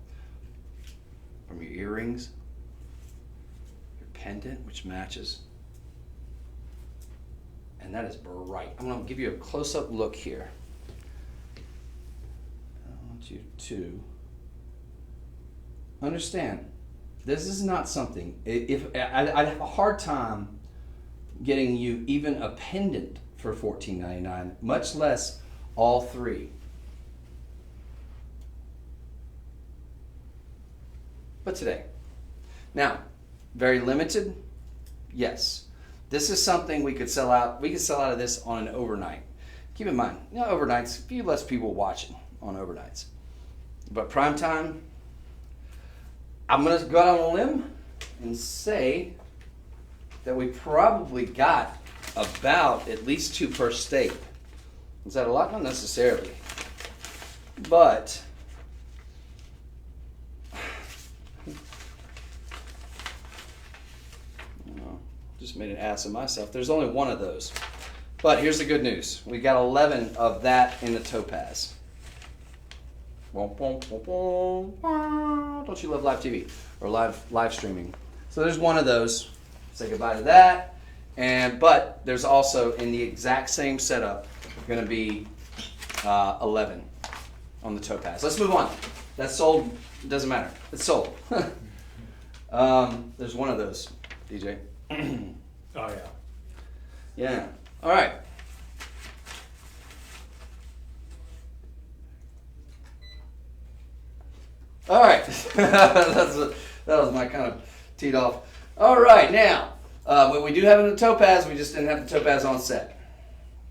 From your earrings, your pendant, which matches, and that is bright. I'm going to give you a close-up look here. I want you to understand, this is not something, if I'd have a hard time getting you even a pendant for $14.99, much less all three. But today. Now, very limited, yes. This is something we could sell out. We could sell out of this on an overnight. keep in mind, overnights, a few less people watching on overnights. But prime time, I'm going to go out on a limb and say that we probably got about at least 2 per state. Is that a lot? Not necessarily. But just made an ass of myself. There's only one of those. But here's the good news. We got 11 of that in the topaz. Don't you love live TV or live streaming? So there's one of those. Say goodbye to that. But there's also in the exact same setup going to be 11 on the topaz. Let's move on. That's sold. It doesn't matter. It's sold. There's one of those, DJ. Oh yeah. Yeah. All right. All right. That was my kind of teed off. All right. Now, what we do have in the topaz, we just didn't have the topaz on set.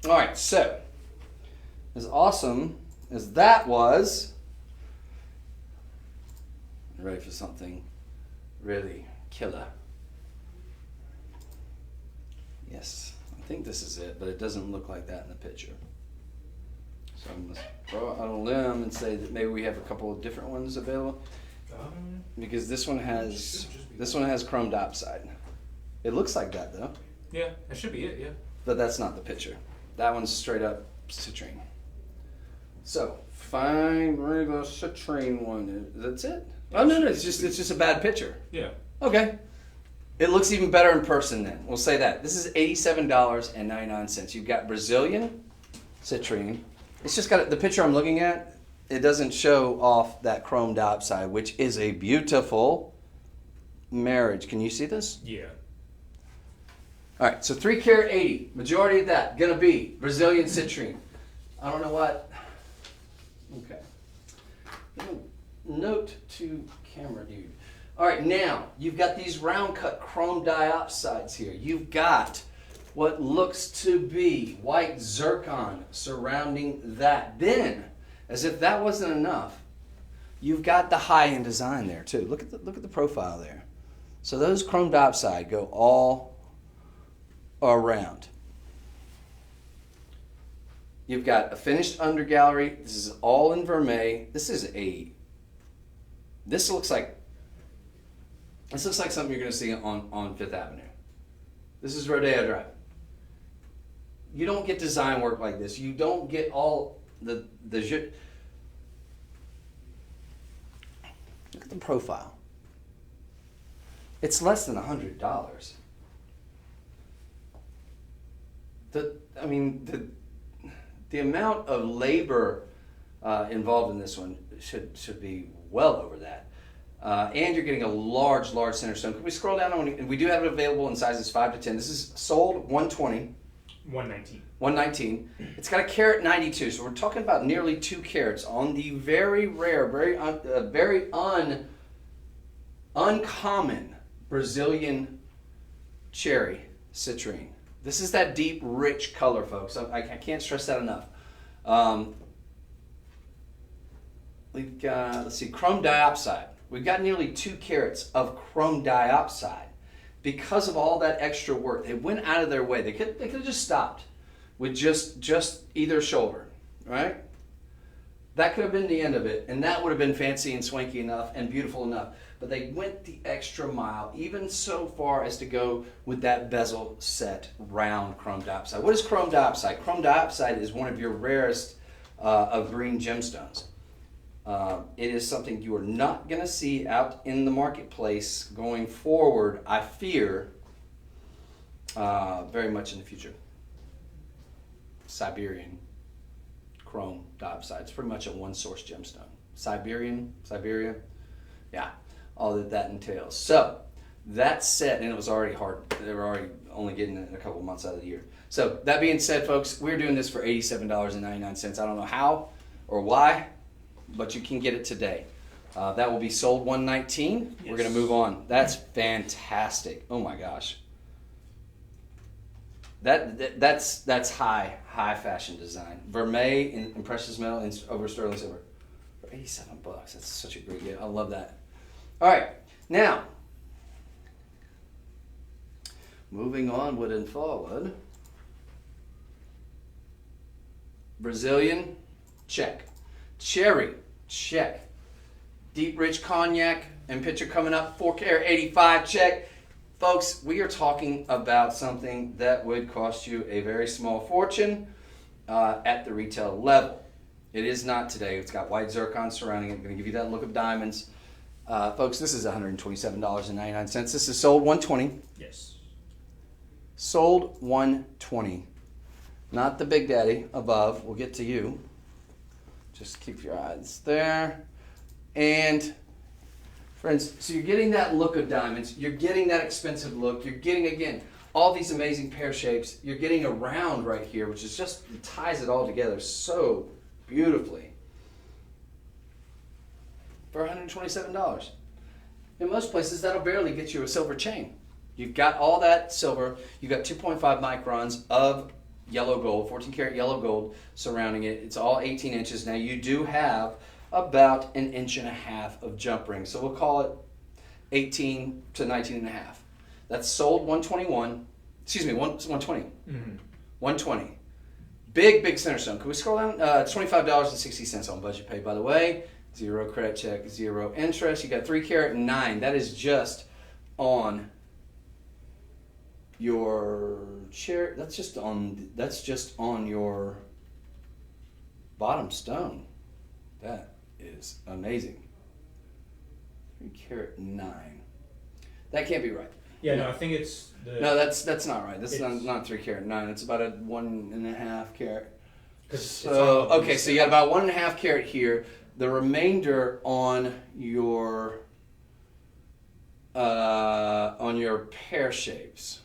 All right. So, as awesome as that was, ready for something really killer. Yes, I think this is it, but it doesn't look like that in the picture. So I'm going to throw out on a limb and say that maybe we have a couple of different ones available. Because this one has chrome diopside. It looks like that though. Yeah, that should be it, yeah. But that's not the picture. That one's straight up citrine. So find where the citrine one is. That's it? Oh no, it's just a bad picture. Yeah. Okay. It looks even better in person then. We'll say that. This is $87.99. You've got Brazilian citrine. It's just got the picture I'm looking at. It doesn't show off that chrome diopside, which is a beautiful marriage. Can you see this? Yeah. All right, so 3 carat 80. Majority of that gonna be Brazilian citrine. I don't know what. Okay. Note to camera dude. All right, now you've got these round cut chrome diopsides here. You've got what looks to be white zircon surrounding that. Then, as if that wasn't enough, you've got the high-end design there too. Look at the profile there. So those chrome diopside go all around. You've got a finished undergallery. This is all in vermeil. This looks like something you're going to see on Fifth Avenue. This is Rodeo Drive. You don't get design work like this. You don't get all the look at the profile. It's less than $100. The amount of labor involved in this one should be well over that. And you're getting a large center stone. Can we scroll down on? We do have it available in sizes 5 to 10. This is sold 120. 119. 119. It's got a carat 92, so we're talking about nearly 2 carats on the very rare, very uncommon Brazilian cherry citrine. This is that deep, rich color, folks. I can't stress that enough. We've got, let's see, chrome diopside. We've got nearly 2 carats of chrome diopside. Because of all that extra work, they went out of their way. They could have just stopped with just either shoulder, right? That could have been the end of it, and that would have been fancy and swanky enough and beautiful enough. But they went the extra mile, even so far as to go with that bezel set round chrome diopside. What is chrome diopside? Chrome diopside is one of your rarest of green gemstones. It is something you are not going to see out in the marketplace going forward, I fear, very much in the future. Siberian chrome diopside. It's pretty much a one-source gemstone. Siberia, yeah, all that entails. So that set, and it was already hard. They were already only getting it in a couple months out of the year. So that being said, folks, we're doing this for $87.99. I don't know how or why, but you can get it today. That will be sold 119. Yes. We're going to move on. That's fantastic. Oh my gosh. That's high fashion design. Vermeil in precious metal and over sterling silver for $87. That's such a great gift. I love that. All right, now moving onward and forward. Brazilian, check. Cherry, check. Deep rich cognac and picture coming up. 4 carat 85, check. Folks, we are talking about something that would cost you a very small fortune at the retail level. It is not today. It's got white zircon surrounding it. I'm going to give you that look of diamonds. Folks, this is $127.99. This is sold $120. Yes. Sold $120. Not the Big Daddy above. We'll get to you. Just keep your eyes there. And friends, so you're getting that look of diamonds. You're getting that expensive look. You're getting, again, all these amazing pear shapes. You're getting a round right here, which is just it ties it all together so beautifully for $127. In most places, that'll barely get you a silver chain. You've got all that silver. You've got 2.5 microns of yellow gold, 14 karat yellow gold surrounding it. It's all 18 inches. Now you do have about 1.5 inches of jump ring. So we'll call it 18 to 19 and a half. That's sold 121. Excuse me, 120. Mm-hmm. 120. Big center stone. Can we scroll down? $25.60 on budget pay, by the way. 0 credit check, 0 interest. You got 3 carat 9. That is just on your chair. That's just on your bottom stone. That is amazing. 3 carat 9. That can't be right. Yeah, no, I think it's no, that's not right. That's not 3 carat 9. It's about a 1.5 carat. So okay, so you got about 1.5 carat here. The remainder on your pear shapes.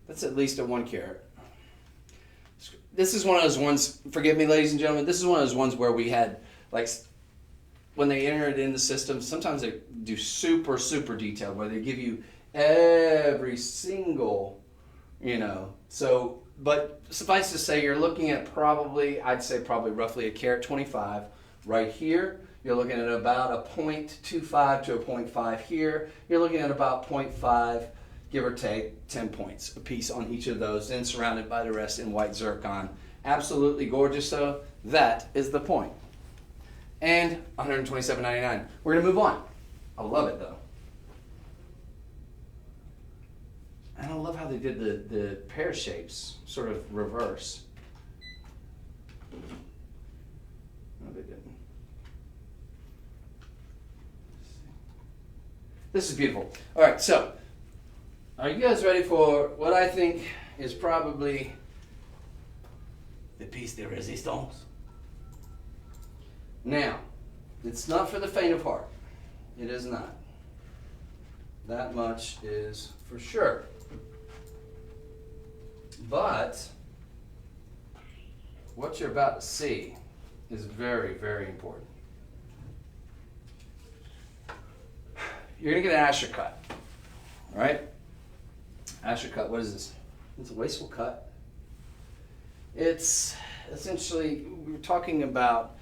That's at least a 1 carat. This is one of those ones, forgive me ladies and gentlemen, this is one of those ones where we had, like, when they enter it in the system, sometimes they do super detailed, where they give you every single, so, but suffice to say, you're looking at I'd say roughly a carat 25 right here. You're looking at about a 0.25 to a 0.5 here. You're looking at about 0.5, give or take 10 points a piece on each of those, and surrounded by the rest in white zircon. Absolutely gorgeous, though. That is the point. And $127.99. We're going to move on. I love it, though. And I love how they did the pear shapes sort of reverse. No, they didn't. This is beautiful. All right, so are you guys ready for what I think is probably the piece de resistance? Now, it's not for the faint of heart. It is not. That much is for sure. But what you're about to see is very, very important. You're going to get an Asher cut. All right? Asher cut, what is this? It's a wasteful cut. It's essentially, we're talking about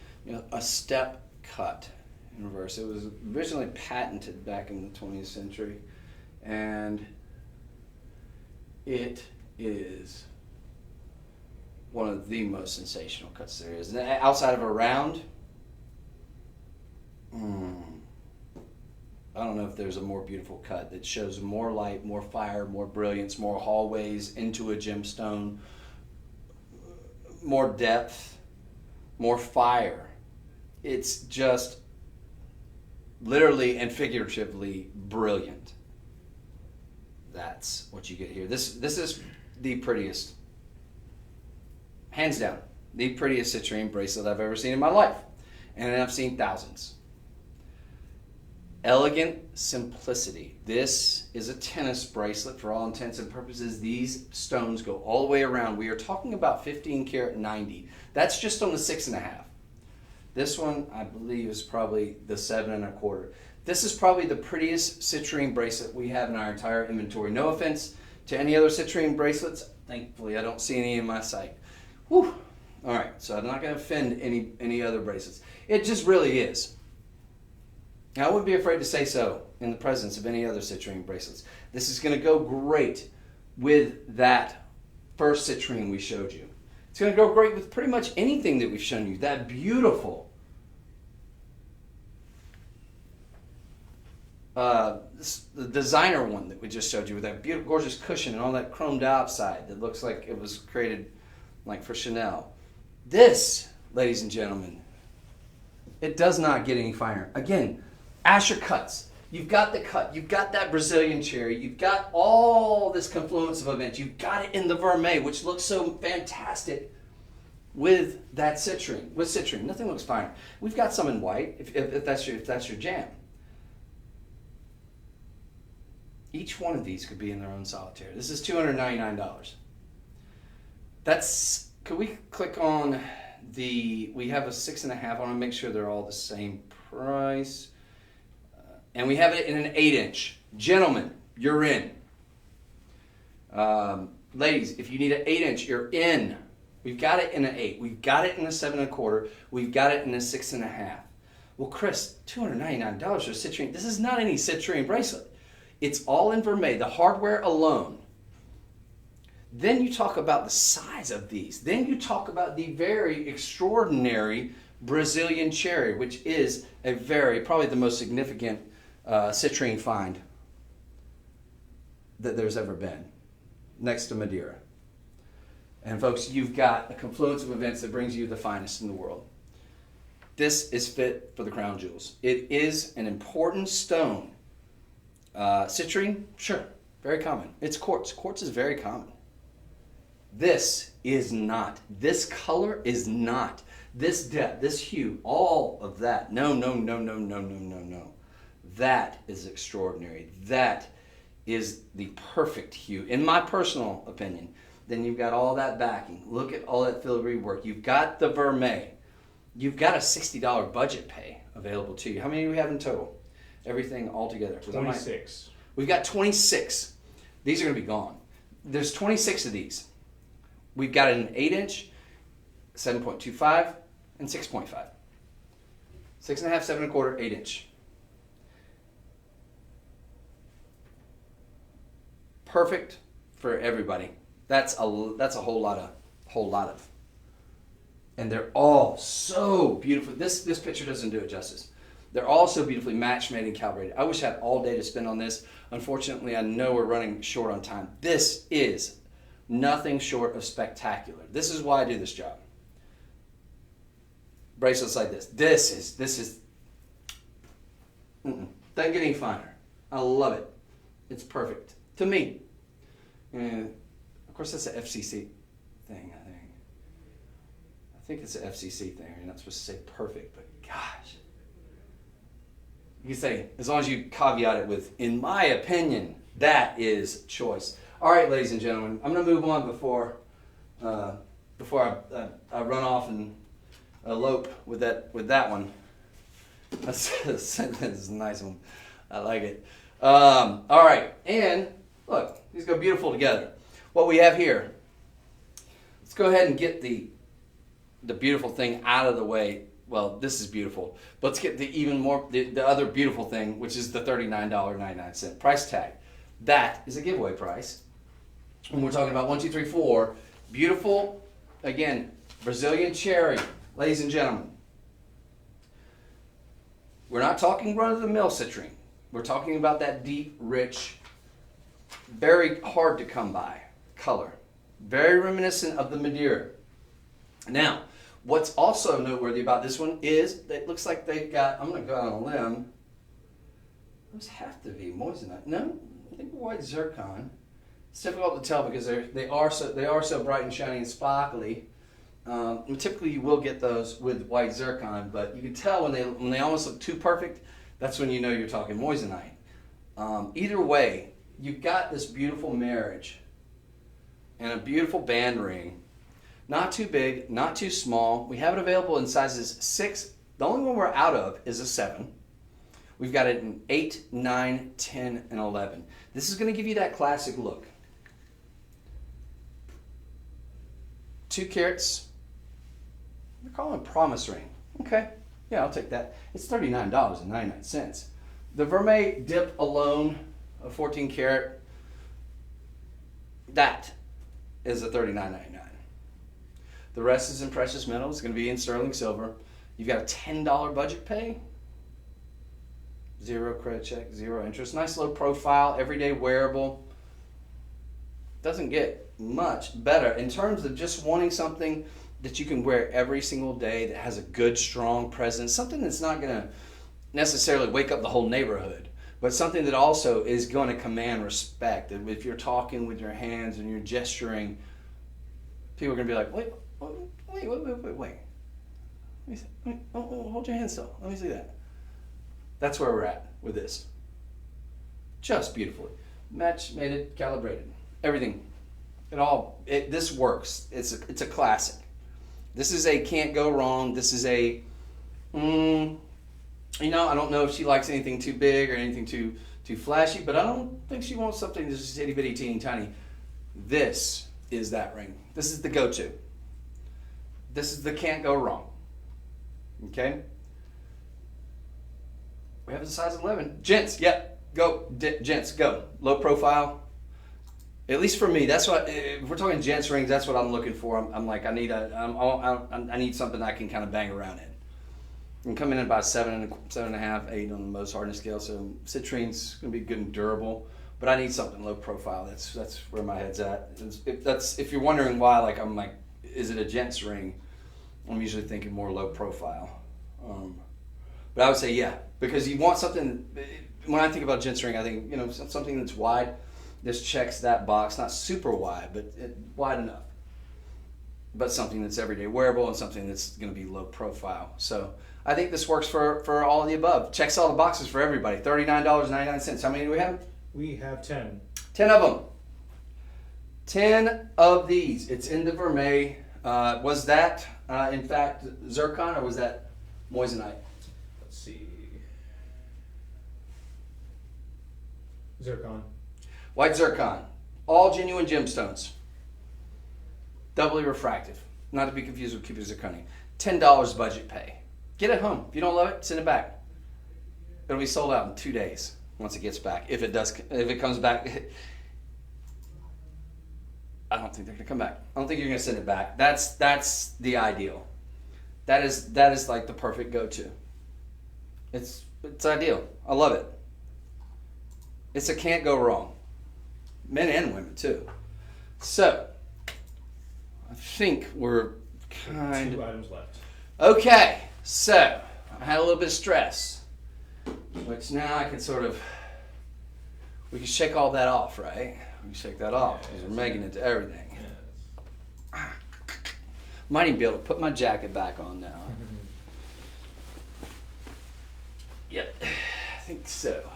a step cut in reverse. It was originally patented back in the 20th century, and it is one of the most sensational cuts there is. And outside of a round, I don't know if there's a more beautiful cut that shows more light, more fire, more brilliance, more hallways into a gemstone, more depth, more fire. It's just literally and figuratively brilliant. That's what you get here. This is the prettiest, hands down, the prettiest citrine bracelet I've ever seen in my life. And I've seen thousands. Elegant simplicity. This is a tennis bracelet for all intents and purposes. These stones go all the way around. We are talking about 15 karat 90. That's just on the 6.5. This one, I believe, is probably the 7.25. This is probably the prettiest citrine bracelet we have in our entire inventory. No offense to any other citrine bracelets Thankfully, I don't see any in my sight. Whew. All right, so I'm not going to offend any other bracelets. It just really is. I wouldn't be afraid to say so in the presence of any other citrine bracelets. This is going to go great with that first citrine we showed you. It's going to go great with pretty much anything that we've shown you. That beautiful the designer one that we just showed you with that beautiful, gorgeous cushion and all that chromed outside that looks like it was created like for Chanel. This, ladies and gentlemen, it does not get any finer. Again, Asher cuts. You've got the cut. You've got that Brazilian cherry. You've got all this confluence of events. You've got it in the vermeil, which looks so fantastic with that citrine. With citrine, nothing looks finer. We've got some in white, if that's your jam. Each one of these could be in their own solitaire. This is $299. That's, could we click on we have a 6.5. I want to make sure they're all the same price. And we have it in an 8-inch. Gentlemen, you're in. Ladies, if you need an 8-inch, you're in. We've got it in an 8. We've got it in a 7.25. We've got it in a 6.5. Well, Chris, $299 for a citrine. This is not any citrine bracelet. It's all in vermeil, the hardware alone. Then you talk about the size of these. Then you talk about the very extraordinary Brazilian cherry, which is probably the most significant citrine find that there's ever been, next to Madeira. And folks, you've got a confluence of events that brings you the finest in the world. This is fit for the crown jewels. It is an important stone. Citrine, sure, very common. It's quartz. Quartz is very common. This is not. This color is not. This depth, this hue, all of that. No. That is extraordinary. That is the perfect hue, in my personal opinion. Then you've got all that backing. Look at all that filigree work. You've got the vermeil. You've got a $60 budget pay available to you. How many do we have in total? Everything all together. 26. We've got 26. These are going to be gone. There's 26 of these. We've got an 8-inch, 7.25, and 6.5. 6.5, 7.25, 8-inch. Perfect for everybody. That's a whole lot of. And they're all so beautiful. This picture doesn't do it justice. They're all so beautifully matched, made, and calibrated. I wish I had all day to spend on this. Unfortunately, I know we're running short on time. This is nothing short of spectacular. This is why I do this job. Bracelets like this. This is doesn't get any finer. I love it. It's perfect to me. And of course, that's an FCC thing. I think it's an FCC thing. You're not supposed to say perfect, but gosh. You can say, as long as you caveat it with, in my opinion, that is choice. All right, ladies and gentlemen, I'm going to move on before I run off and elope with that one. That's a nice one. I like it. All right, and look, these go beautiful together. What we have here, let's go ahead and get the beautiful thing out of the way. Well, this is beautiful. But let's get the other beautiful thing, which is the $39.99 price tag. That is a giveaway price. And we're talking about 1, 2, 3, 4. Beautiful, again, Brazilian cherry. Ladies and gentlemen, we're not talking run-of-the-mill citrine. We're talking about that deep, rich, very hard to come by color. Very reminiscent of the Madeira. Now, what's also noteworthy about this one is that it looks like they've got, I'm going to go out on a limb. Those have to be moissanite. No, I think white zircon. It's difficult to tell because they are so bright and shiny and sparkly. And typically you will get those with white zircon, but you can tell when they almost look too perfect, that's when you know you're talking moissanite. Either way, you've got this beautiful marriage and a beautiful band ring. Not too big, not too small. We have it available in sizes 6. The only one we're out of is a 7. We've got it in 8, 9, 10, and 11. This is going to give you that classic look. 2 carats. They're calling it promise ring. Okay, yeah, I'll take that. It's $39.99. The vermeil dip alone, a 14 karat, that is a $39.99. The rest is in precious metal. It's going to be in sterling silver. You've got a $10 budget pay. 0 credit check, 0 interest. Nice low profile, everyday wearable. Doesn't get much better in terms of just wanting something that you can wear every single day that has a good, strong presence. Something that's not going to necessarily wake up the whole neighborhood, but something that also is going to command respect. And if you're talking with your hands and you're gesturing, people are going to be like, wait. Wait, hold your hand still. Let me see that. That's where we're at with this. Just beautifully. Match, mated, calibrated. Everything. This works. It's a classic. This is a can't go wrong. This is a, I don't know if she likes anything too big or anything too flashy, but I don't think she wants something that's just itty bitty teeny tiny. This is that ring. This is the go-to. This is the can't go wrong. Okay? We have a size 11. Gents, yep, go. Gents, go. Low profile. At least for me, that's what, if we're talking gents rings, that's what I'm looking for. I'm like, I need something I can kind of bang around in. I'm coming in about 7.5, 8 on the most hardness scale, so citrine's going to be good and durable. But I need something low profile. That's where my head's at. If you're wondering why, I'm like, is it a gents ring? I'm usually thinking more low profile. But I would say yeah, because you want something. When I think about gents ring, I think something that's wide. This checks that box, not super wide, but wide enough. But something that's everyday wearable and something that's going to be low profile. So I think this works for all of the above. Checks all the boxes for everybody. $39.99. How many do we have? We have 10. 10 of them. 10 of these. It's in the vermeil. Was that, in fact, zircon or was that moissanite? Let's see. Zircon. White zircon. All genuine gemstones. Doubly refractive. Not to be confused with cubic zirconia. $10 budget pay. Get it home. If you don't love it, send it back. It'll be sold out in 2 days once it gets back. If it comes back, I don't think they're gonna come back. I don't think you're gonna send it back. That's the ideal. That is like the perfect go-to. It's ideal. I love it. It's a can't go wrong. Men and women too. So I think we're kind of 2 items left. okay. So I had a little bit of stress, which now I can we can shake all that off, right? We can shake that off because we're making it to everything. Yes. Might even be able to put my jacket back on now. Yep, I think so.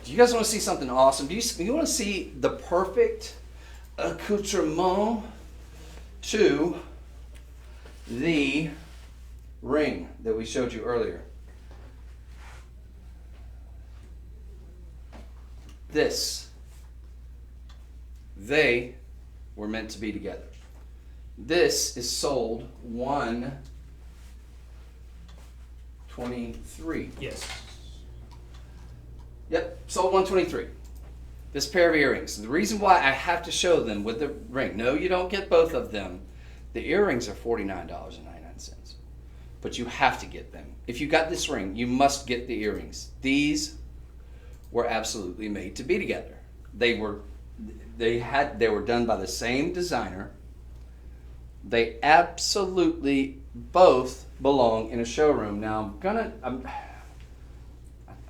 Do you guys want to see something awesome? Do you want to see the perfect accoutrement to the ring that we showed you earlier? They were meant to be together. This is sold $123. Yes. Yep, sold $123. This pair of earrings. The reason why I have to show them with the ring, no, you don't get both of them. The earrings are $49.99. But you have to get them. If you got this ring, you must get the earrings. These were absolutely made to be together. They were done by the same designer. They absolutely both belong in a showroom. Now I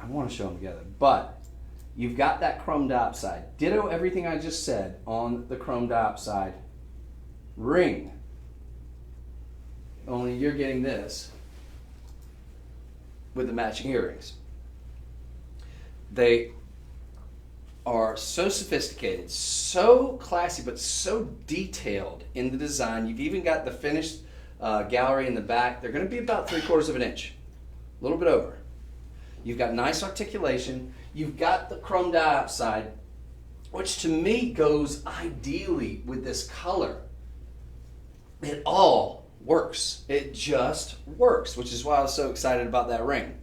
want to show them together, but you've got that chrome diopside. Ditto everything I just said on the chrome diopside ring. Only you're getting this with the matching earrings. They are so sophisticated, so classy, but so detailed in the design. You've even got the finished gallery in the back. They're going to be about 3/4 of an inch, a little bit over. You've got nice articulation. You've got the chrome diopside, which to me goes ideally with this color. It all works. It just works, which is why I was so excited about that ring.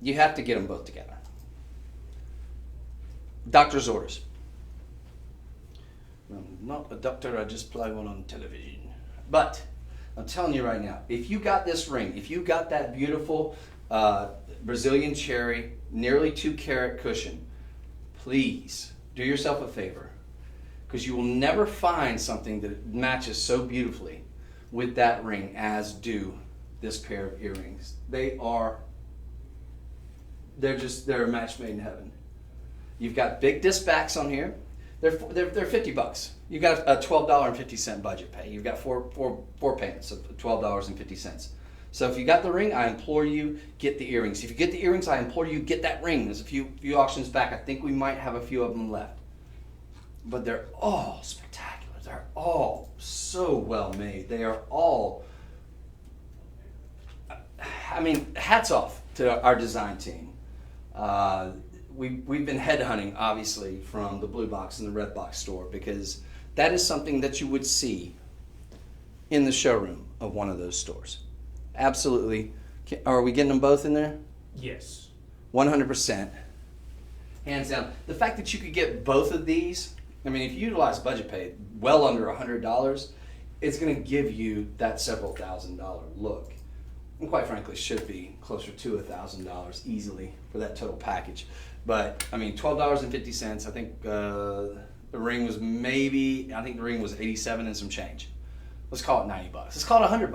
You have to get them both together. Doctor's orders. I'm not a doctor, I just play one on television. But I'm telling you right now, if you got this ring, if you got that beautiful Brazilian cherry, nearly 2 carat cushion, please do yourself a favor, because you will never find something that matches so beautifully with that ring as do this pair of earrings. They're a match made in heaven. You've got big disc backs on here. They're $50. You've got a $12.50 budget pay. You've got four payments of $12.50. So if you got the ring, I implore you, get the earrings. If you get the earrings, I implore you, get that ring. There's a few auctions back. I think we might have a few of them left. But they're all spectacular. They're all so well made. They are all, I mean, hats off to our design team. We've been headhunting, obviously, from the blue box and the red box store, because that is something that you would see in the showroom of one of those stores. Absolutely. Are we getting them both in there? Yes. 100%. Hands down. The fact that you could get both of these, I mean, if you utilize budget pay well under $100, it's going to give you that several $1,000 look. And quite frankly, should be closer to $1,000 easily for that total package. But I mean, $12.50. I think the ring was the ring was $87 and some change. Let's call it $90. Let's call it $100.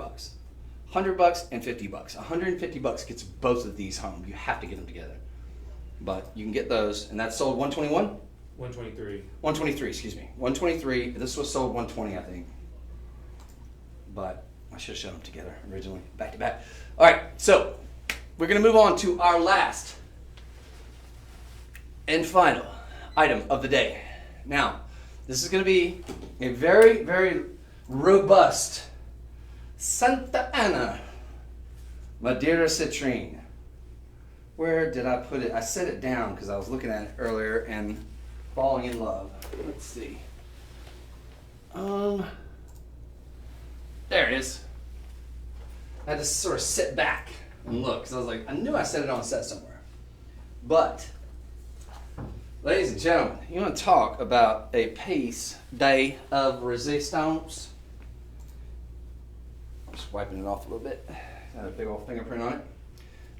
$100 and $50. $150 gets both of these home. You have to get them together. But you can get those, and that's sold 121. 123. 123. Excuse me. 123. This was sold 120, I think. But I should have shown them together originally, back to back. All right, so we're going to move on to our last and final item of the day. Now, this is going to be a very, very robust Santa Ana Madeira citrine. Where did I put it? I set it down because I was looking at it earlier and falling in love. Let's see. There it is. I had to sort of sit back and look, because I was like, I knew I set it on set somewhere. But, ladies and gentlemen, you want to talk about a piece of resistance? I'm just wiping it off a little bit. Got a big old fingerprint on it.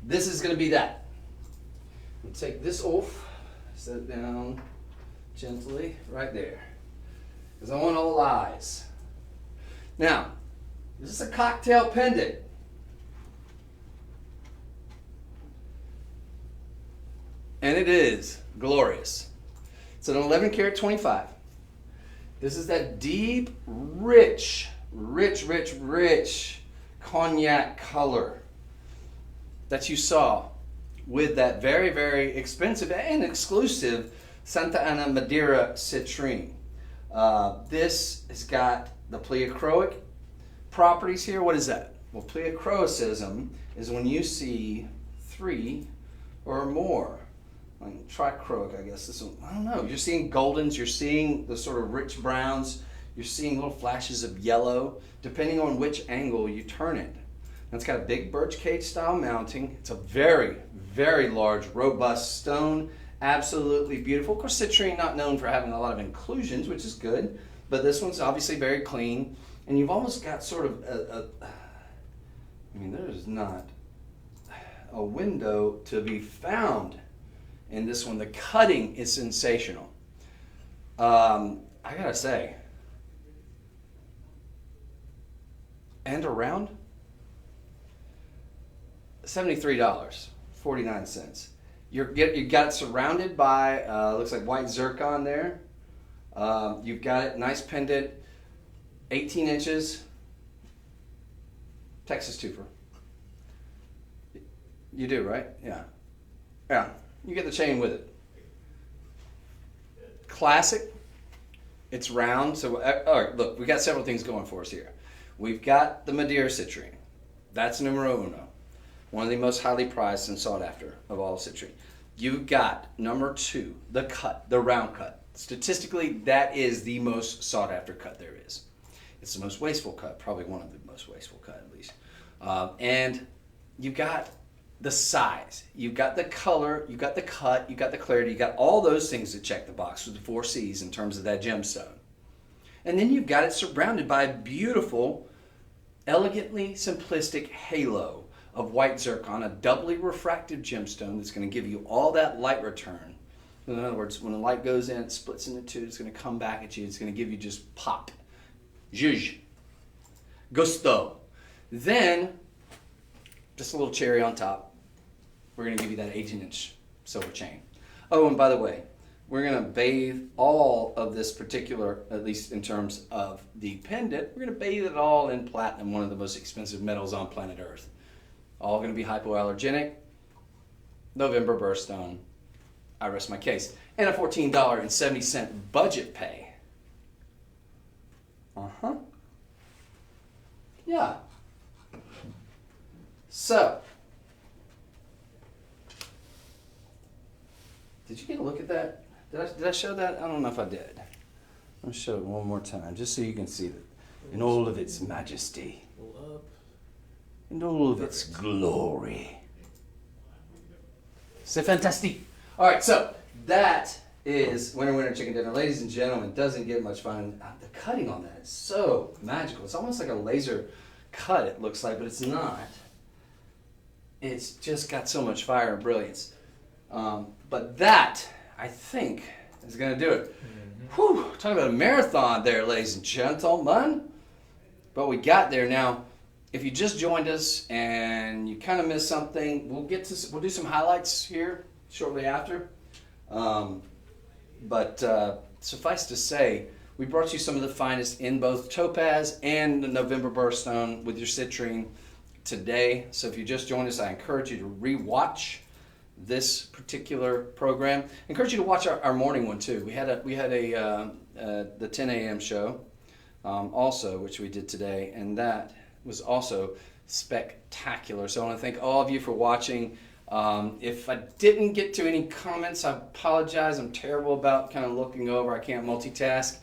This is going to be that. I'm gonna take this off, set it down gently right there, because I want all eyes. Now, this is a cocktail pendant. And it is glorious. It's an 11 karat 25. This is that deep, rich cognac color that you saw with that very, very expensive and exclusive Santa Ana Madeira citrine. This has got the pleochroic properties here. What is that? Well, pleochroicism is when you see 3 or more. Like trichroic, I guess this one. I don't know. You're seeing goldens. You're seeing the sort of rich browns. You're seeing little flashes of yellow, depending on which angle you turn it. And it's got a big birch cage style mounting. It's a very, very large, robust stone. Absolutely beautiful. Of course, citrine not known for having a lot of inclusions, which is good. But this one's obviously very clean. And you've almost got sort of there's not a window to be found in this one. The cutting is sensational. I gotta say, and around $73.49. You got it surrounded by looks like white zircon there. You've got it nice pendant, 18 inches, Texas twofer. You do, right? Yeah. Yeah. You get the chain with it. Classic. It's round. So, all right, look, we got several things going for us here. We've got the Madeira citrine. That's numero uno. One of the most highly prized and sought after of all citrine. You've got number 2, the cut, the round cut. Statistically, that is the most sought after cut there is. It's the most wasteful cut, probably one of the most wasteful cut at least. And you've got the size, you've got the color, you've got the cut, you've got the clarity, you've got all those things that check the box with the 4 C's in terms of that gemstone. And then you've got it surrounded by a beautiful, elegantly simplistic halo of white zircon, a doubly refractive gemstone that's going to give you all that light return. In other words, when the light goes in, it splits into two, it's going to come back at you, it's going to give you just pop. Zhuzh. Gusto. Then, just a little cherry on top. We're going to give you that 18-inch silver chain. Oh, and by the way, we're going to bathe all of this particular, at least in terms of the pendant, we're going to bathe it all in platinum, one of the most expensive metals on planet Earth. All going to be hypoallergenic. November birthstone. I rest my case. And a $14.70 budget pay. Uh-huh. Yeah. So, did you get a look at that? Did I show that? I don't know if I did. Let me show it one more time, just so you can see it in all of its majesty, in all of its glory. C'est fantastique. All right, so that is Winter Winter Chicken Dinner. Ladies and gentlemen, doesn't get much fun. The cutting on that is so magical. It's almost like a laser cut, it looks like, but it's not. It's just got so much fire and brilliance. But that, I think, is going to do it. Whew, talk about a marathon there, ladies and gentlemen. But we got there. Now, if you just joined us and you kind of missed something, we'll do some highlights here shortly after. But suffice to say, we brought you some of the finest in both topaz and the November birthstone with your citrine today. So if you just joined us, I encourage you to re-watch this particular program. I encourage you to watch our morning one too. We had the 10 a.m. show also, which we did today, and that was also spectacular. So I want to thank all of you for watching. If I didn't get to any comments, I apologize. I'm terrible about kind of looking over. I can't multitask.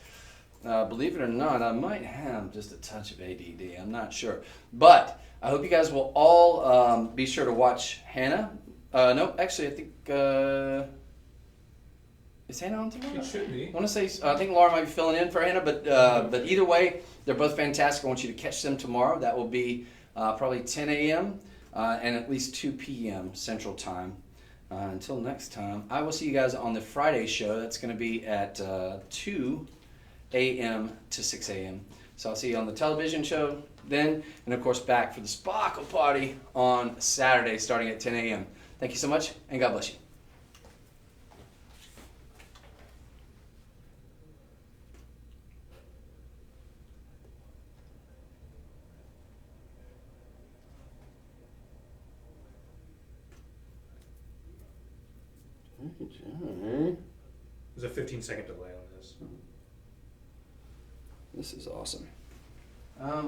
Believe it or not, I might have just a touch of ADD. I'm not sure. But I hope you guys will all be sure to watch Hannah. No, actually, I think, is Hannah on tomorrow? It should be. I want to say, I think Laura might be filling in for Hannah, but either way, they're both fantastic. I want you to catch them tomorrow. That will be probably 10 a.m. And at least 2 p.m. Central Time. Until next time, I will see you guys on the Friday show. That's going to be at 2 a.m. to 6 a.m. So I'll see you on the television show then, and of course back for the Sparkle Party on Saturday starting at 10 a.m. Thank you so much, and God bless you. There's a 15-second delay on this. This is awesome.